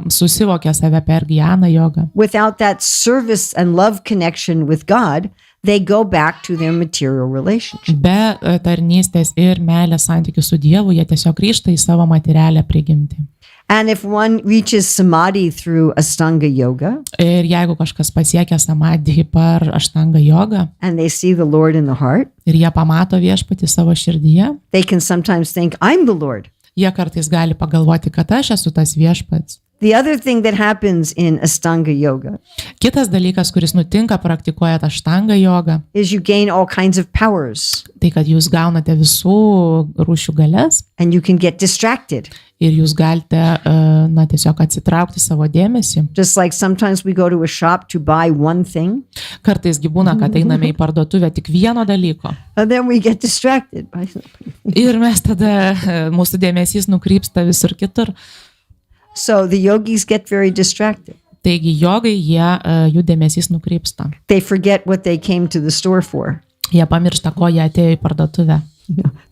susivokia save per Jnana jogą. Without that service and love connection with God, they go back to their material relationship. Be tarnystės ir meilės santykių su Dievu, jie tiesiog grįžta į savo materialę prigimtį. And if one reaches samadhi through Ashtanga yoga, ir jeigu kažkas pasiekia samadhi per Ashtanga jogą, and they see the Lord in the heart, ir jie pamato viešpatį savo širdyje, they can sometimes think, I'm the Lord. Jie kartais gali pagalvoti, kad aš esu tas viešpats. The other thing that happens in Ashtanga yoga Kitas dalykas, kuris nutinka praktikuojant Ashtanga jogą, is you gain all kinds of powers. Tai kad jūs gaunate visų rūšių galias and you can get distracted. Ir jūs galite tiesiog atsitraukti savo dėmesį. Just like sometimes we go to a shop to buy one thing. Kartais gi būna, kad einame į parduotuvę tik vieno dalyko. And then we get distracted by something. Ir mes tada, mūsų dėmesys nukrypsta visur kitur. So the yogis get very distracted. Taigi jogai, jų dėmesys nukrypsta. They forget what they came to the store for. Jie pamiršta, ko jie atėjo į parduotuvę.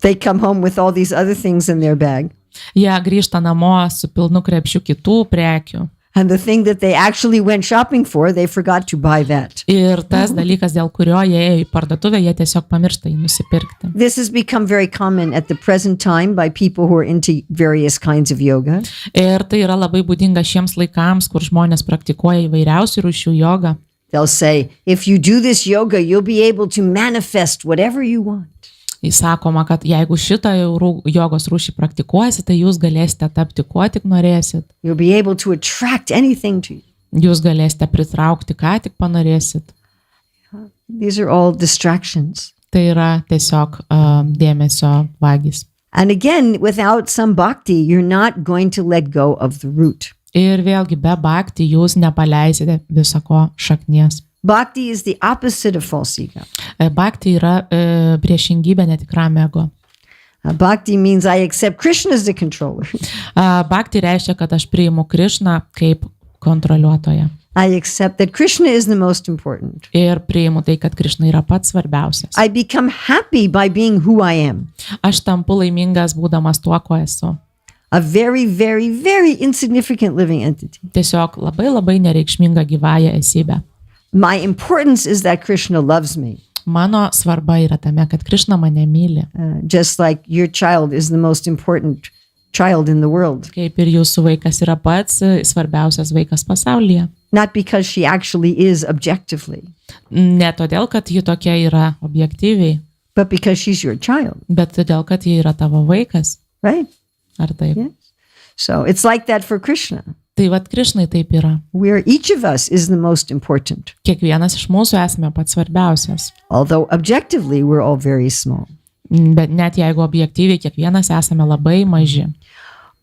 They come home with all these other things in their bag. Jie grįžta namo su pilnu krepšiu kitų prekių. And the thing that they actually went shopping for, they forgot to buy that. Ir tas dalykas, dėl kurio jie ėjo į parduotuvę, jie tiesiog pamiršta jį nusipirkti. This has become very common at the present time by people who are into various kinds of yoga. Ir tai yra labai būdinga šiems laikams, kur žmonės praktikuoja įvairiausių rūšių jogą. They'll say, if you do this yoga, you'll be able to manifest whatever you want. Įsakoma, kad jeigu šitą jogos rūšį praktikuosi, tai jūs galėsite tapti kuo tik norėsit. You'll be able to attract anything to you. Jūs galėsite pritraukti, ką tik panorėsit. These are all distractions. Tai yra tiesiog dėmesio vagys. And again, without some bhakti, you're not going to let go of the root. Ir vėlgi be bhakti jūs nepaleisite visako šaknies. Bhakti is the opposite of false ego. Bhakti yra priešingybė netikram ego. Bhakti means I accept Krishna as the controller. Bhakti reiškia, kad aš priimu Krišną kaip kontroliuotoją. I accept that Krishna is the most important. Ir priimu tai, kad Krišna yra pats svarbiausias. I become happy by being who I am. Aš tampu laimingas būdamas tuo, ko esu. A very, very, very insignificant living entity. Tiesiog labai nereikšminga gyvąja esybė. My importance is that Krishna loves me. Mano svarba yra tame, kad Krišna mane myli. Just like your child is the most important child in the world. Kaip ir jūsų vaikas yra pats svarbiausias vaikas pasaulyje. Not because she actually is objectively, Ne todėl, kad ji tokia yra objektyviai, but because she's your child, bet todėl, kad ji yra tavo vaikas. right? Ar taip? Yes. So it's like that for Krishna, Tai vat Krišnai taip yra. where each of us is the most important, Kiekvienas iš mūsų esame pats svarbiausias. although objectively we're all very small. Bet net jeigu objektyviai kiekvienas esame labai maži.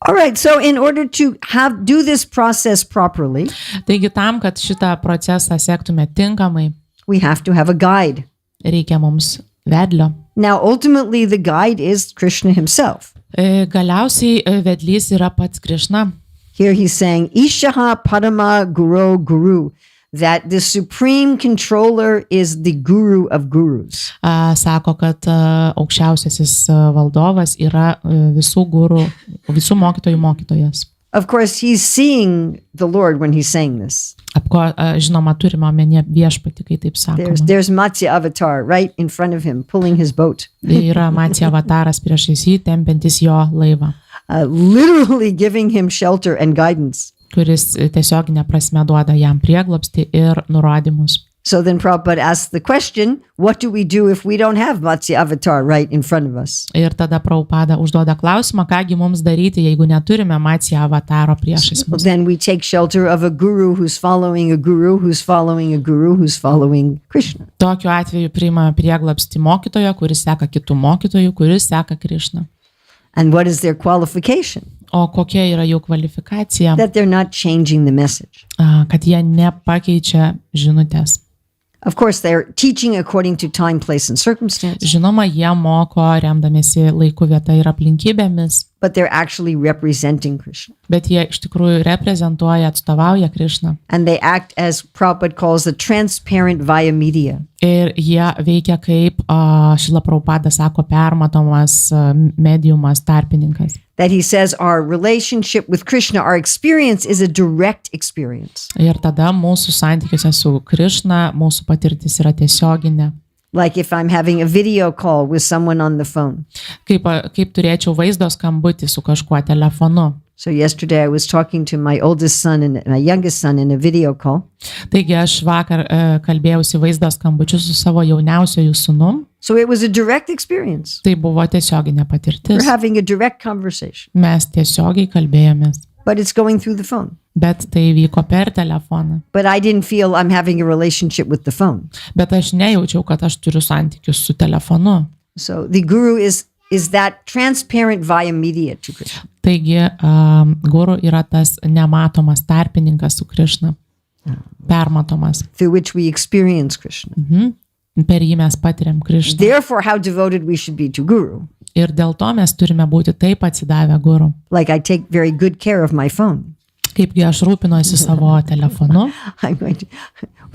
All right, so in order to do this process properly, Taigi tam, kad šitą procesą sektume tinkamai, we have to have a guide. reikia mums vedlio. Now, ultimately, the guide is Krishna himself. Galiausiai vedlys yra pats Krišna. Here he's saying, Ishaha Padama Guru, that the supreme controller is the guru of gurus. Sako, kad aukščiausiasis valdovas yra visų gurų, visų mokytojų mokytojas. Of course, he's seeing the Lord when he's saying this. Žinoma, turime omenyje viešpatį, kai taip sakoma. There's Matsya Avatar right in front of him, pulling his boat, Yra Matsya avataras priešais jį, tempiantis jo laivą, literally giving him shelter and guidance. kuris tiesioginė prasme duoda jam prieglobstį ir nurodymus. So then Prabhupada asks the question, what do we do if we don't have Matsya Avatar right in front of us? Ir tada Prabhupada užduoda klausimą, kągi mums daryti, jeigu neturime Matsya avataro priešais mus. Then we take shelter of a guru who's following a guru who's following a guru who's following Krishna. Tokiu atveju priimame prieglobstį mokytojo, kuris seka kitų mokytojų, kuris seka Krišną. And what is their qualification? O kokia yra jų kvalifikacija? That they're not changing the message. Kad jie nepakeičia žinutės. Of course, they're teaching according to time, place, and circumstance, Žinoma, jie moko remdamiesi laiku, vieta ir aplinkybėmis, but they're actually representing Krishna. bet jie iš tikrųjų reprezentuoja, atstovauja Krišną. And they act, as Prabhupada calls, the transparent via media. Ir jie veikia kaip, Šrila Prabhupada sako, permatomas mediumas, tarpininkas. That he says our relationship with Krishna, our experience is a direct experience. Ir tada mūsų santykiuose su Krišna, mūsų patirtis yra tiesioginė. Like if I'm having a video call with someone on the phone. Kaip turėčiau vaizdo skambutį su kažkuo telefonu. So yesterday I was talking to my oldest son and my youngest son in a video call. Taigi aš vakar kalbėjausi vaizdo skambučiu su savo jauniausiojų sūnum. So it was a direct experience. Tai buvo tiesioginė patirtis. We're having a direct conversation, Mes tiesiogiai kalbėjomės, but it's going through the phone. bet tai vyko per telefoną. But I didn't feel I'm having a relationship with the phone. Bet aš nejaučiau, kad aš turiu santykius su telefonu. So the guru is that transparent via media to Krishna. Taigi guru yra tas nematomas tarpininkas su Krišna. Permatomas. Through which we experience Krishna. Per jį mes patiriam Krišną. Therefore, how devoted we should be to guru. Ir dėl to mes turime būti taip atsidavę guru. Like I take very good care of my phone. Kaipgi aš rūpinuosi savo telefonu.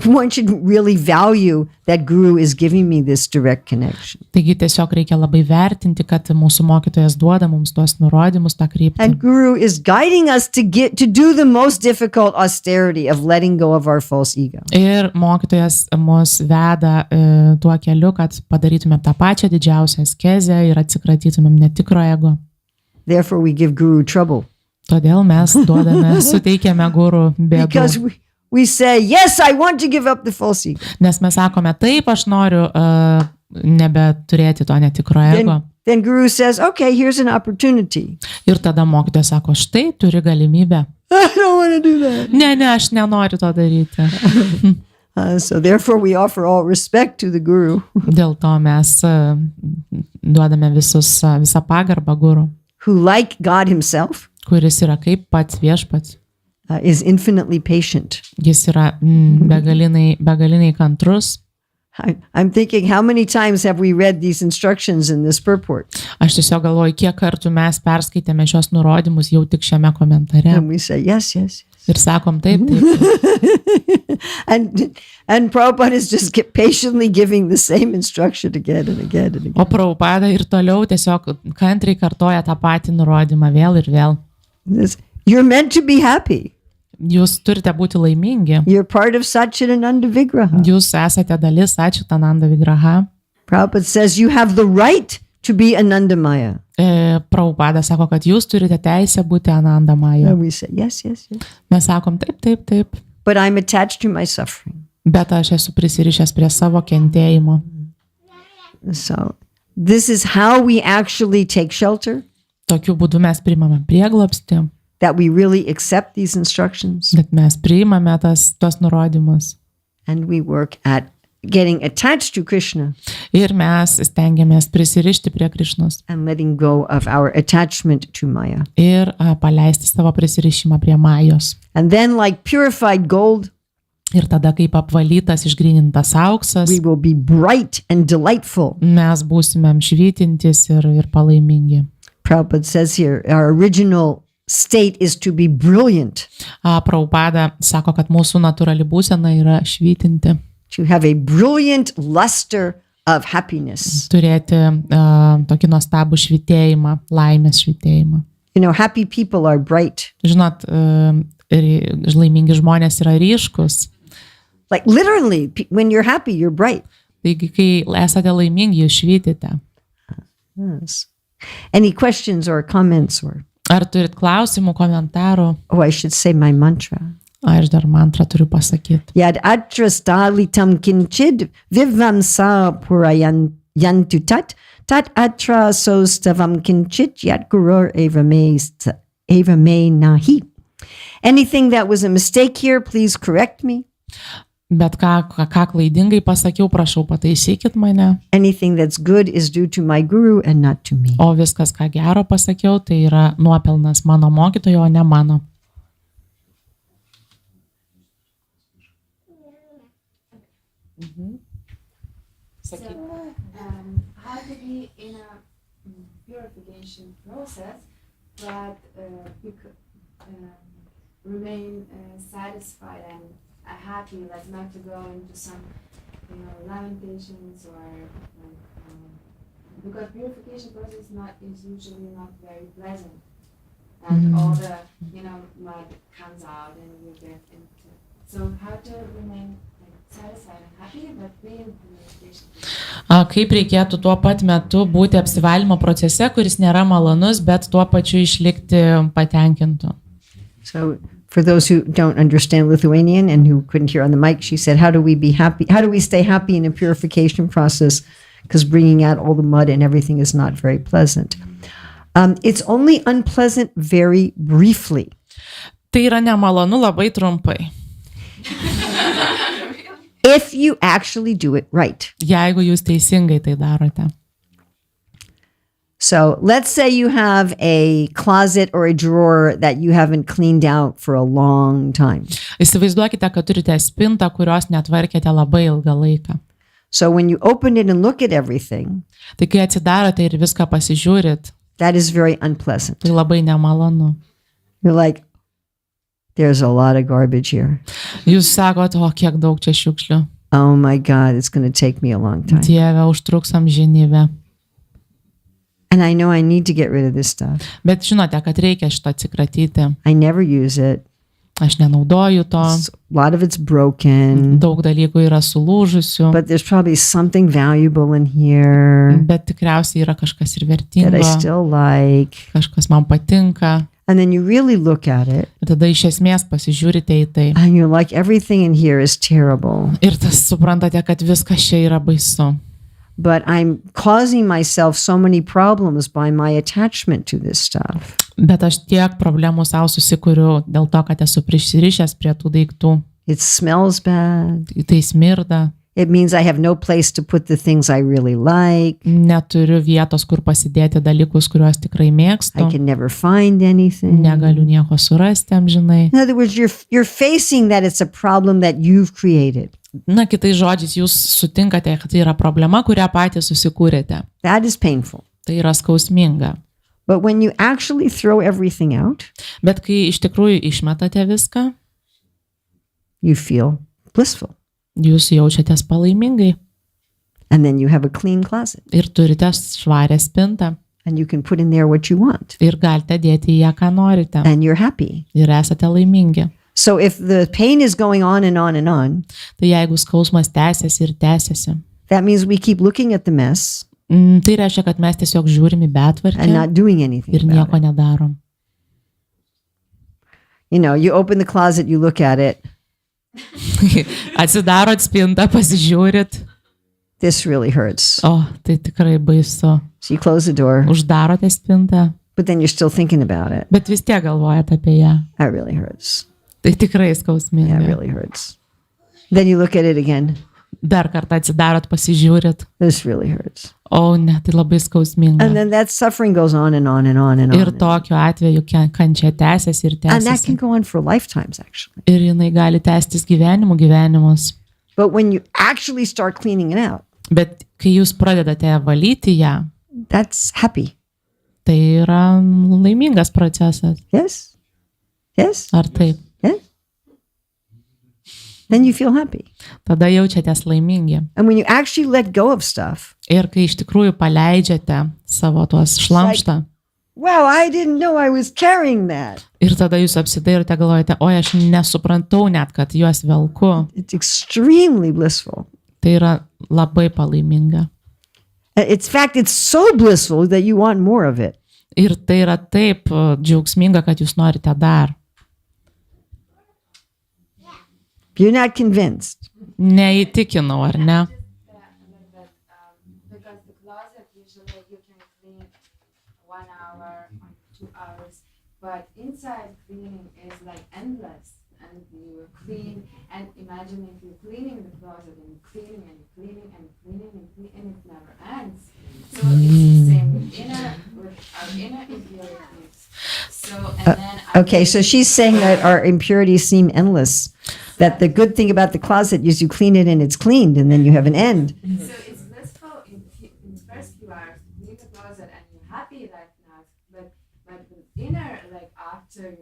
One should really value that guru is giving me this direct connection. Taigi tiesiog reikia labai vertinti, kad mūsų mokytojas duoda mums tuos nurodymus, tą kryptį. And guru is guiding us to do the most difficult austerity of letting go of our false ego. Ir mokytojas mus veda tuo keliu, kad padarytumėm tą pačią didžiausią askezę ir atsikratytumėm netikro ego. Therefore, we give guru trouble. Todėl mes suteikiame guru bėdų. Because we say, yes, I want to give up the false ego. Nes mes sakome, taip, aš noriu nebeturėti to netikro ego. Then Guru says, okay, here's an opportunity. Ir tada mokytojas sako, štai turi galimybę. I don't want to do that. Ne, aš nenoriu to daryti. So therefore we offer all respect to the Guru. Dėl to mes duodame visą pagarbą guru, Who, like God himself, kuris yra kaip pats viešpats. is infinitely patient. Jis yra begaliniai kantrus. I'm thinking, how many times have we read these instructions in this purport? Aš tiesiog galvoju, kiek kartų mes perskaitėme šios nurodymus jau tik šiame komentare. And we say, yes, yes. Ir sakom taip. And Prabhupada is just patiently giving the same instruction again and again and again. O Prabhupada ir toliau tiesiog kantriai kartoja tą patį nurodymą vėl ir vėl. You're meant to be happy. Jūs turite būti laimingi. You're part of Satchidananda Vigraha. Jūs esate dalis Satchidananda Vigraha. Prabhupada says you have the right to be Anandamaya. Prabhupada sako, kad jūs turite teisę būti Anandamaya. And we say, yes, yes, yes. Mes sakom taip. But I'm attached to my suffering. Bet aš esu prisirišęs prie savo kentėjimo. So this is how we actually take shelter. Tokiu būdu mes priimame prieglobstį. That we really accept these instructions. Bet mes priimame tuos nurodymus. And we work at getting attached to Krishna. Ir mes stengiamės prisirišti prie Krišnos. And letting go of our attachment to Maya. Ir paleisti savo prisirišimą prie Majos. And then like purified gold. Ir tada kaip apvalytas, išgrynintas auksas. We will be bright and delightful. Mes būsime švytintis ir palaimingi. Prabhupada says here, our original state is to be brilliant. Prabhupada sako, kad mūsų natūrali būsena yra švytinti. To have a brilliant luster of happiness. Turėti tokį nuostabų švytėjimą, laimės švytėjimą. You know, happy people are bright. Žinot, laimingi žmonės yra ryškus. Like literally, when you're happy, you're bright. Taigi, kai esate laimingi, jūs švytite. Yes. Any questions or comments or? Ar turit klausimų, komentarų? Oh, I should say my mantra. Aš dar mantrą turiu pasakyti. Yad atra stalitam kinchid vivam sa purayantu tat atra sostavam kinchit yat gurur eva me nahi. Anything that was a mistake here, please correct me. Bet ką klaidingai pasakiau, prašau pataisykit mane. Anything that's good is due to my guru and not to me. O viskas, ką gero pasakiau, tai yra nuopelnas mano mokytojo, o ne mano. So, how to be in a purification process, but remain satisfied and happy, like not to go into some, lamentations or because purification process is usually not very pleasant, and all the mud comes out and you get into. So how to remain satisfied and happy, but be in purification. Kaip reikėtų tuo pat metu būti apsivalymo procese, kuris nėra malonus, bet tuo pačiu išlikti patenkintu. So for those who don't understand Lithuanian and who couldn't hear on the mic, she said, how do we be happy? How do we stay happy in a purification process? Because bringing out all the mud and everything is not very pleasant. It's only unpleasant very briefly. Tai yra nemalonu labai trumpai. If you actually do it right. Jeigu jūs teisingai tai darote. So let's say you have a closet or a drawer that you haven't cleaned out for a long time. Įsivaizduokite, kad turite spintą, kurios netvarkėte labai ilgą laiką. So when you open it and look at everything, tai kai atsidarote ir viską pasižiūrit, that is very unpleasant. Tai labai nemalonu. You're like, there's a lot of garbage here. Jūs sakote, kiek daug čia šiukšlių. Oh my God, it's going to take me a long time. Dieve, užtruks amžinybę. And I know I need to get rid of this stuff. Bet žinote, kad reikia šito atsikratyti. I never use it. Aš nenaudoju to. A lot of it's broken. Daug dalykų yra sulūžusių. But there's probably something valuable in here. Bet tikriausiai yra kažkas ir vertingo. That I still like. Kažkas man patinka. And then you really look at it. Tada iš esmės pasižiūrite į tai. And you're like, everything in here is terrible. Ir tas suprantate, kad viskas čia yra baisu. but I'm causing myself so many problems by my attachment to this stuff. Bet aš tiek problemų savo susikuriu dėl to, kad esu prisirišęs prie tų daiktų. It smells bad. Tai smirda. It means I have no place to put the things I really like. Neturiu vietos, kur pasidėti dalykus, kuriuos tikrai mėgstu. I can never find anything. Negaliu nieko surasti amžinai. In other words, you're facing that it's a problem that you've created. Na, kitais žodžiais, jūs sutinkate, kad tai yra problema, kurią patys susikūrėte. That is painful. Tai yra skausminga. But when you actually throw everything out, Bet kai iš tikrųjų išmetate viską, you feel blissful. jūs jaučiatės palaimingai And then you have a clean closet. ir turite švarę spintą And you can put in there what you want. ir galite dėti į ją, ką norite And you're happy. ir esate laimingi. So if the pain is going on and on and on, Tai jeigu skausmas tęsiasi ir tęsiasi, that means we keep looking at the mess tai reiškia, kad mes tiesiog žiūrim į and betvarkę not doing anything ir about nieko it. nedarom. You know, you open the closet, you look at it. Atsidarot spintą, pasižiūrit, This really hurts. tai tikrai baisu. So you close the door, Uždarote spintą, but then you're still thinking about it. bet vis tiek galvojat apie ją. That really hurts. Tai tikrai That skausminga. really hurts. Then you look at it again. Dar kartą atsidarot, pasižiūrit, This really hurts. ne, tai labai skausminga. And then that suffering goes on and on and on and Ir on. tokiu atveju kančia tęsiasi ir And that can tęsiasi. go on for lifetimes, actually. Ir jinai gali tęstis gyvenimus. But when you actually start cleaning it out, Bet kai jūs pradedate valyti ją, that's happy. tai yra laimingas procesas. Yes? Yes? Ar taip? Yes? Then you feel happy. Tada jaučiatės laimingi. And when you actually let go of stuff, Ir kai iš tikrųjų paleidžiate savo tuos šlamštą, wow, I didn't know I was carrying that. ir tada jūs apsidairote, galvojate, oi, aš nesuprantau net, kad juos velku. It's extremely blissful. Tai yra labai palaiminga. In fact, it's so blissful that you want more of it. Ir tai yra taip džiaugsminga, kad jūs norite dar. You're not convinced. Neįtikinau, ar ne? A little bit, because the closet usually you can clean 1 hour or 2 hours, but inside cleaning is like endless, and you clean. And imagine if you're cleaning the closet and cleaning and cleaning and cleaning and cleaning, and it never ends. So it's the same with our inner impurities. So and then Okay, so she's saying that our impurities seem endless. That the good thing about the closet is you clean it and it's cleaned, and then you have an end. So it's blissful in the first few hours to clean the closet and you're happy that night, but with dinner, like after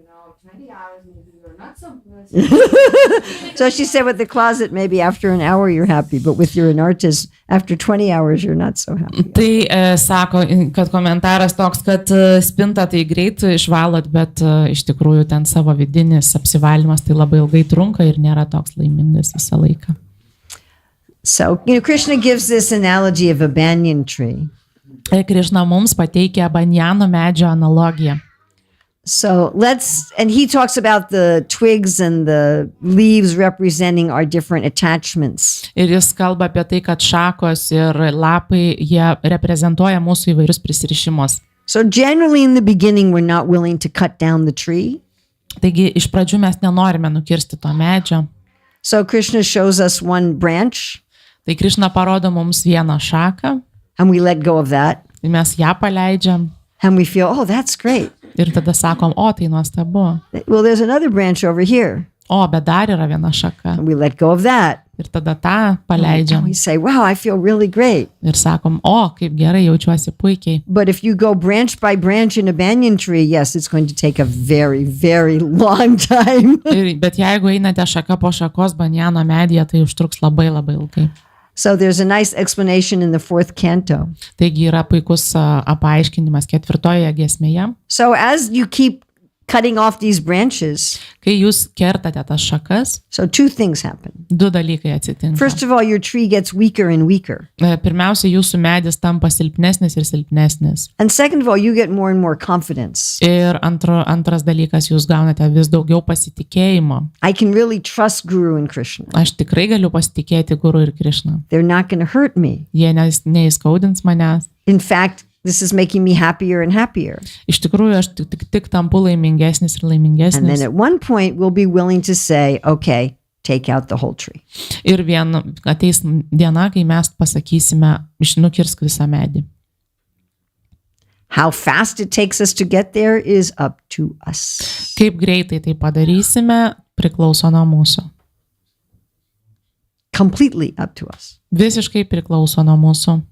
20 hours, maybe you're not so blissful. So she said with the closet, maybe after an hour you're happy, but with your artist, after 20 hours you're not so happy. Tai sako, kad komentaras toks, kad spintą tai greit išvalot, bet iš tikrųjų ten savo vidinis apsivalymas tai labai ilgai trunka ir nėra toks laimingas visą laiką. So, Krishna gives this analogy of a banyan tree. Krišna mums pateikia banjano medžio analogiją. So and he talks about the twigs and the leaves representing our different attachments. Ir jis kalba apie tai, kad šakos ir lapai, jie reprezentuoja mūsų įvairius prisirišimus. So generally in the beginning, we're not willing to cut down the tree. Taigi iš pradžių mes nenorime nukirsti to medžio. So Krishna shows us one branch. Tai Krišna parodo mums vieną šaką, And we let go of that. mes ją paleidžiam And we feel, oh, that's great. ir tada sakom, tai nuostabu. Well, there's another branch over here. Bet dar yra viena šaka. And we let go of that. Ir tada tą And paleidžiam we say, wow, I feel really great. ir sakom, kaip gerai, jaučiuosi puikiai. But if you go branch by branch in a banyan tree, yes, it's going to take a very, very long time. Bet jeigu einate šaka po šakos banjano medyje, tai užtruks labai labai ilgai. So there's a nice explanation in the 4th canto. Taigi yra puikus apaiškinimas 4 giesmėje. So as you keep cutting off these branches, Kai jūs kertate tas šakas, So two things happen. du dalykai atsitinka. First of all, your tree gets weaker and weaker. Pirmiausia, jūsų medis tampa silpnesnis ir silpnesnis. And second of all, you get more and more confidence. Ir antras dalykas, jūs gaunate vis daugiau pasitikėjimo. I can really trust Guru and Krishna. Aš tikrai galiu pasitikėti Guru ir Krišna. They're not going to hurt me. Jie neįskaudins manęs. In fact, this is making me happier and happier. Iš tikrųjų, aš tik tampu laimingesnis ir And then laimingesnis. at one point, we'll be willing to say, okay, take out the whole tree. Ir ateis diena, kai mes pasakysime, nukirsk visą medį. How fast it takes us to get there is up to us. Kaip greitai tai padarysime, priklauso nuo mūsų. Completely up to us. Visiškai priklauso nuo mūsų.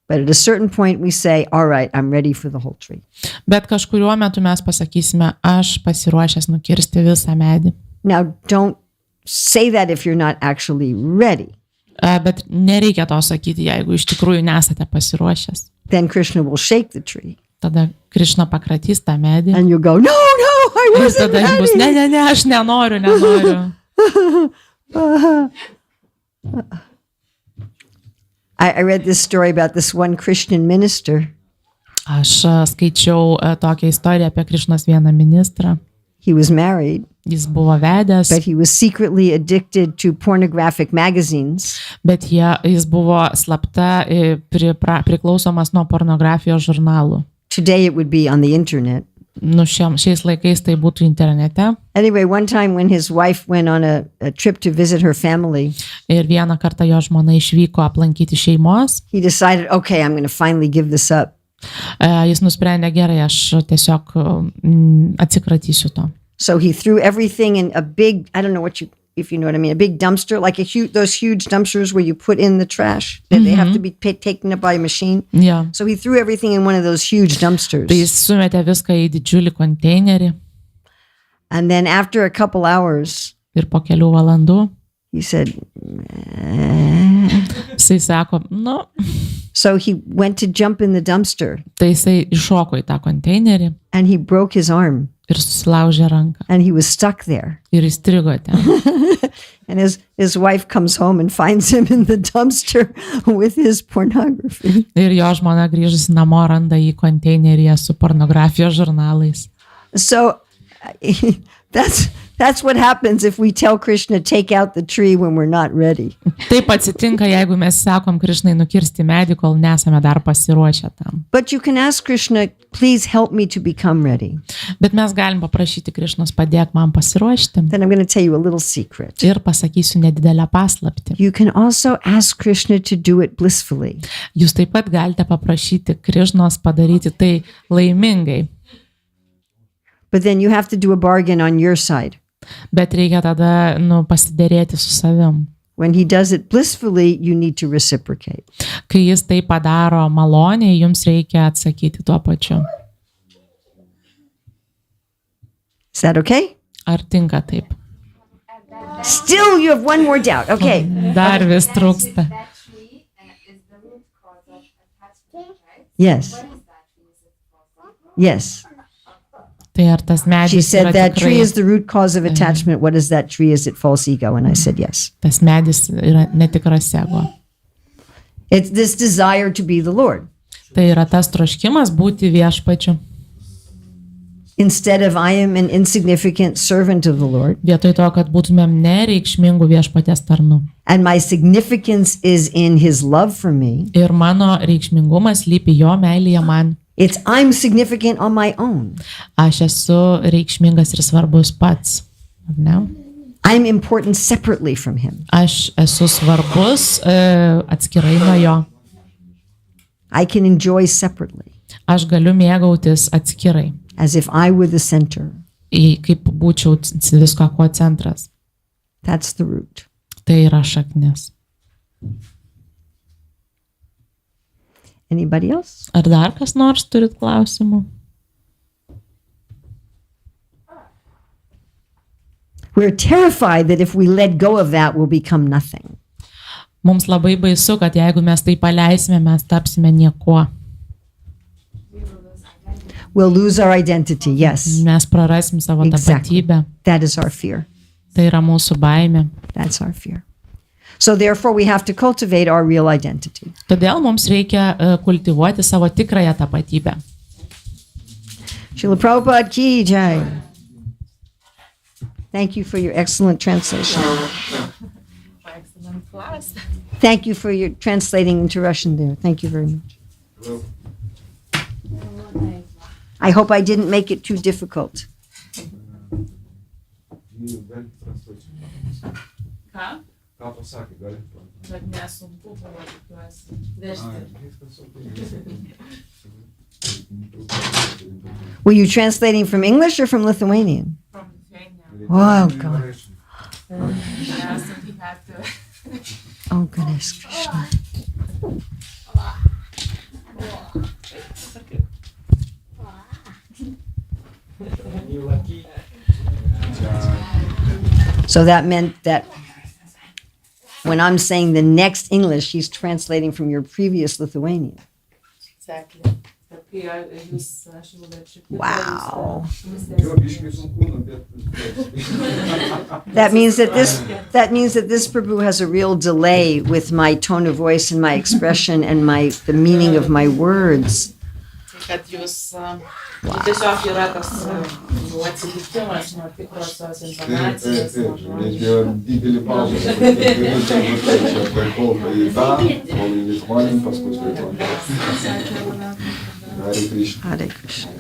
But at a certain point, we say, all right, I'm ready for the whole tree. Bet kažkuriuo metu mes pasakysime, aš pasiruošęs nukirsti visą medį. Now, don't say that if you're not actually ready. Bet nereikia to sakyti, jeigu iš tikrųjų nesate pasiruošęs. Then Krishna will shake the tree. Tada Krišna pakratys tą medį. And you'll go, no, I Ir wasn't tada bus, ready. ne, aš nenoriu. I read this story about this one Christian minister. Aš skaičiau tokią istoriją apie Krišnos vieną ministrą. He was married, Jis buvo vedęs, but he was secretly addicted to pornographic magazines. bet jis buvo slapta priklausomas nuo pornografijos žurnalų. Today it would be on the internet. Šiais laikais tai būtų internete. Anyway, one time when his wife went on a trip to visit her family, Ir vieną kartą jo žmona išvyko aplankyti šeimos. he decided, okay, I'm going to finally give this up. Jis nusprendė, gerai, aš tiesiog atsikratysiu to. So he threw everything in a big, I don't know if you know what I mean, a big dumpster, like those huge dumpsters where you put in the trash. They have to be taken up by a machine. Ja. So he threw everything in one of those huge dumpsters. Tai jis sumetė viską į didžiulį konteinerį And then after a couple hours, ir po kelių valandų he said, jisai sako, so he went to jump in the dumpster tai jisai iššoko į tą konteinerį and he broke his arm ir susilaužė ranką and he was stuck there. ir įstrigo ten. And his wife comes home and finds him in the dumpster with his pornography. Ir jo žmona grįžusi namo randa į konteinerį su pornografijos žurnalais. So that's what happens if we tell Krishna take out the tree when we're not ready. Taip atsitinka, jeigu mes sakom Krišnai nukirsti medį, kol nesame dar pasiruošę tam. But you can ask Krishna, please help me to become ready. Bet mes galim paprašyti Krišnos, padėk man pasiruošti. Then I'm going to tell you a little secret. Ir pasakysiu nedidelę paslaptį. You can also ask Krishna to do it blissfully. Jūs taip pat galite paprašyti Krišnos padaryti tai laimingai. But then you have to do a bargain on your side. Bet reikia tada pasiderėti su savim. When he does it blissfully, you need to reciprocate. Kai jis tai padaro maloniai, jums reikia atsakyti tuo pačiu. Is that okay? Ar tinka taip? Still, you have one more doubt. Okay. Dar vis trūksta. That tree is the root cause of attachment, right? Yes. What is that tree? Is it false? Yes. Tai ar tas She medis said yra that tree tikrai, is the root cause of attachment. What is that tree? Is it false ego? And I said yes. tas medis yra netikras ego. It's this desire to be the Lord. Tai yra tas troškimas būti viešpačiu. Instead of I am an insignificant servant of the Lord, Vietoj to, kad būtumėm nereikšmingų viešpatės tarnų. and my significance is in his love for me, Ir mano reikšmingumas lypi jo meilėje man. it's I'm significant on my own. Aš esu reikšmingas ir svarbus pats. Ar ne? I'm important separately from him. Aš esu svarbus atskirai nuo jo. I can enjoy separately, Aš galiu mėgautis atskirai. as if I were the center. Kaip būčiau visko ko centras. That's the root. Tai yra šaknis. Anybody else? Ar dar kas nors turit klausimų? We're terrified that if we let go of that, we'll become nothing. Mums labai baisu, kad jeigu mes tai paleisime, mes tapsime niekuo. We'll lose our identity. Yes. Mes prarasim savo Exactly. tapatybę. That is our fear. Tai yra mūsų baimė. That's our fear. So therefore, we have to cultivate our real identity. Todėl mums reikia kultivuoti savo tikrąją tapatybę. Srila Prabhupada ki jai. Thank you for your excellent translation. Thank you for your translating into Russian there. Thank you very much. I hope I didn't make it too difficult. Ką? Ką pasakė, gali? Bet nesunku buvo tikiuosi Were you translating from English or from Lithuanian? From Lithuania. Oh, God. Yes, and he had to. Oh, goodness, Krishna. So that meant that when I'm saying the next English, he's translating from your previous Lithuanian. Exactly. Wow. Jo biškai sunku, bet... That means that this Prabhu has a real delay with my tone of voice and my expression and the meaning of my words. Kad jūs tiesiog yra tas atsilikimas nuo tikrosios informacijos. Reikėjo didelį pauzę, čia vaikolka į tą, o į Lithuaniją paskui Lithuaniją. Hare Krishna. Hare Krishna.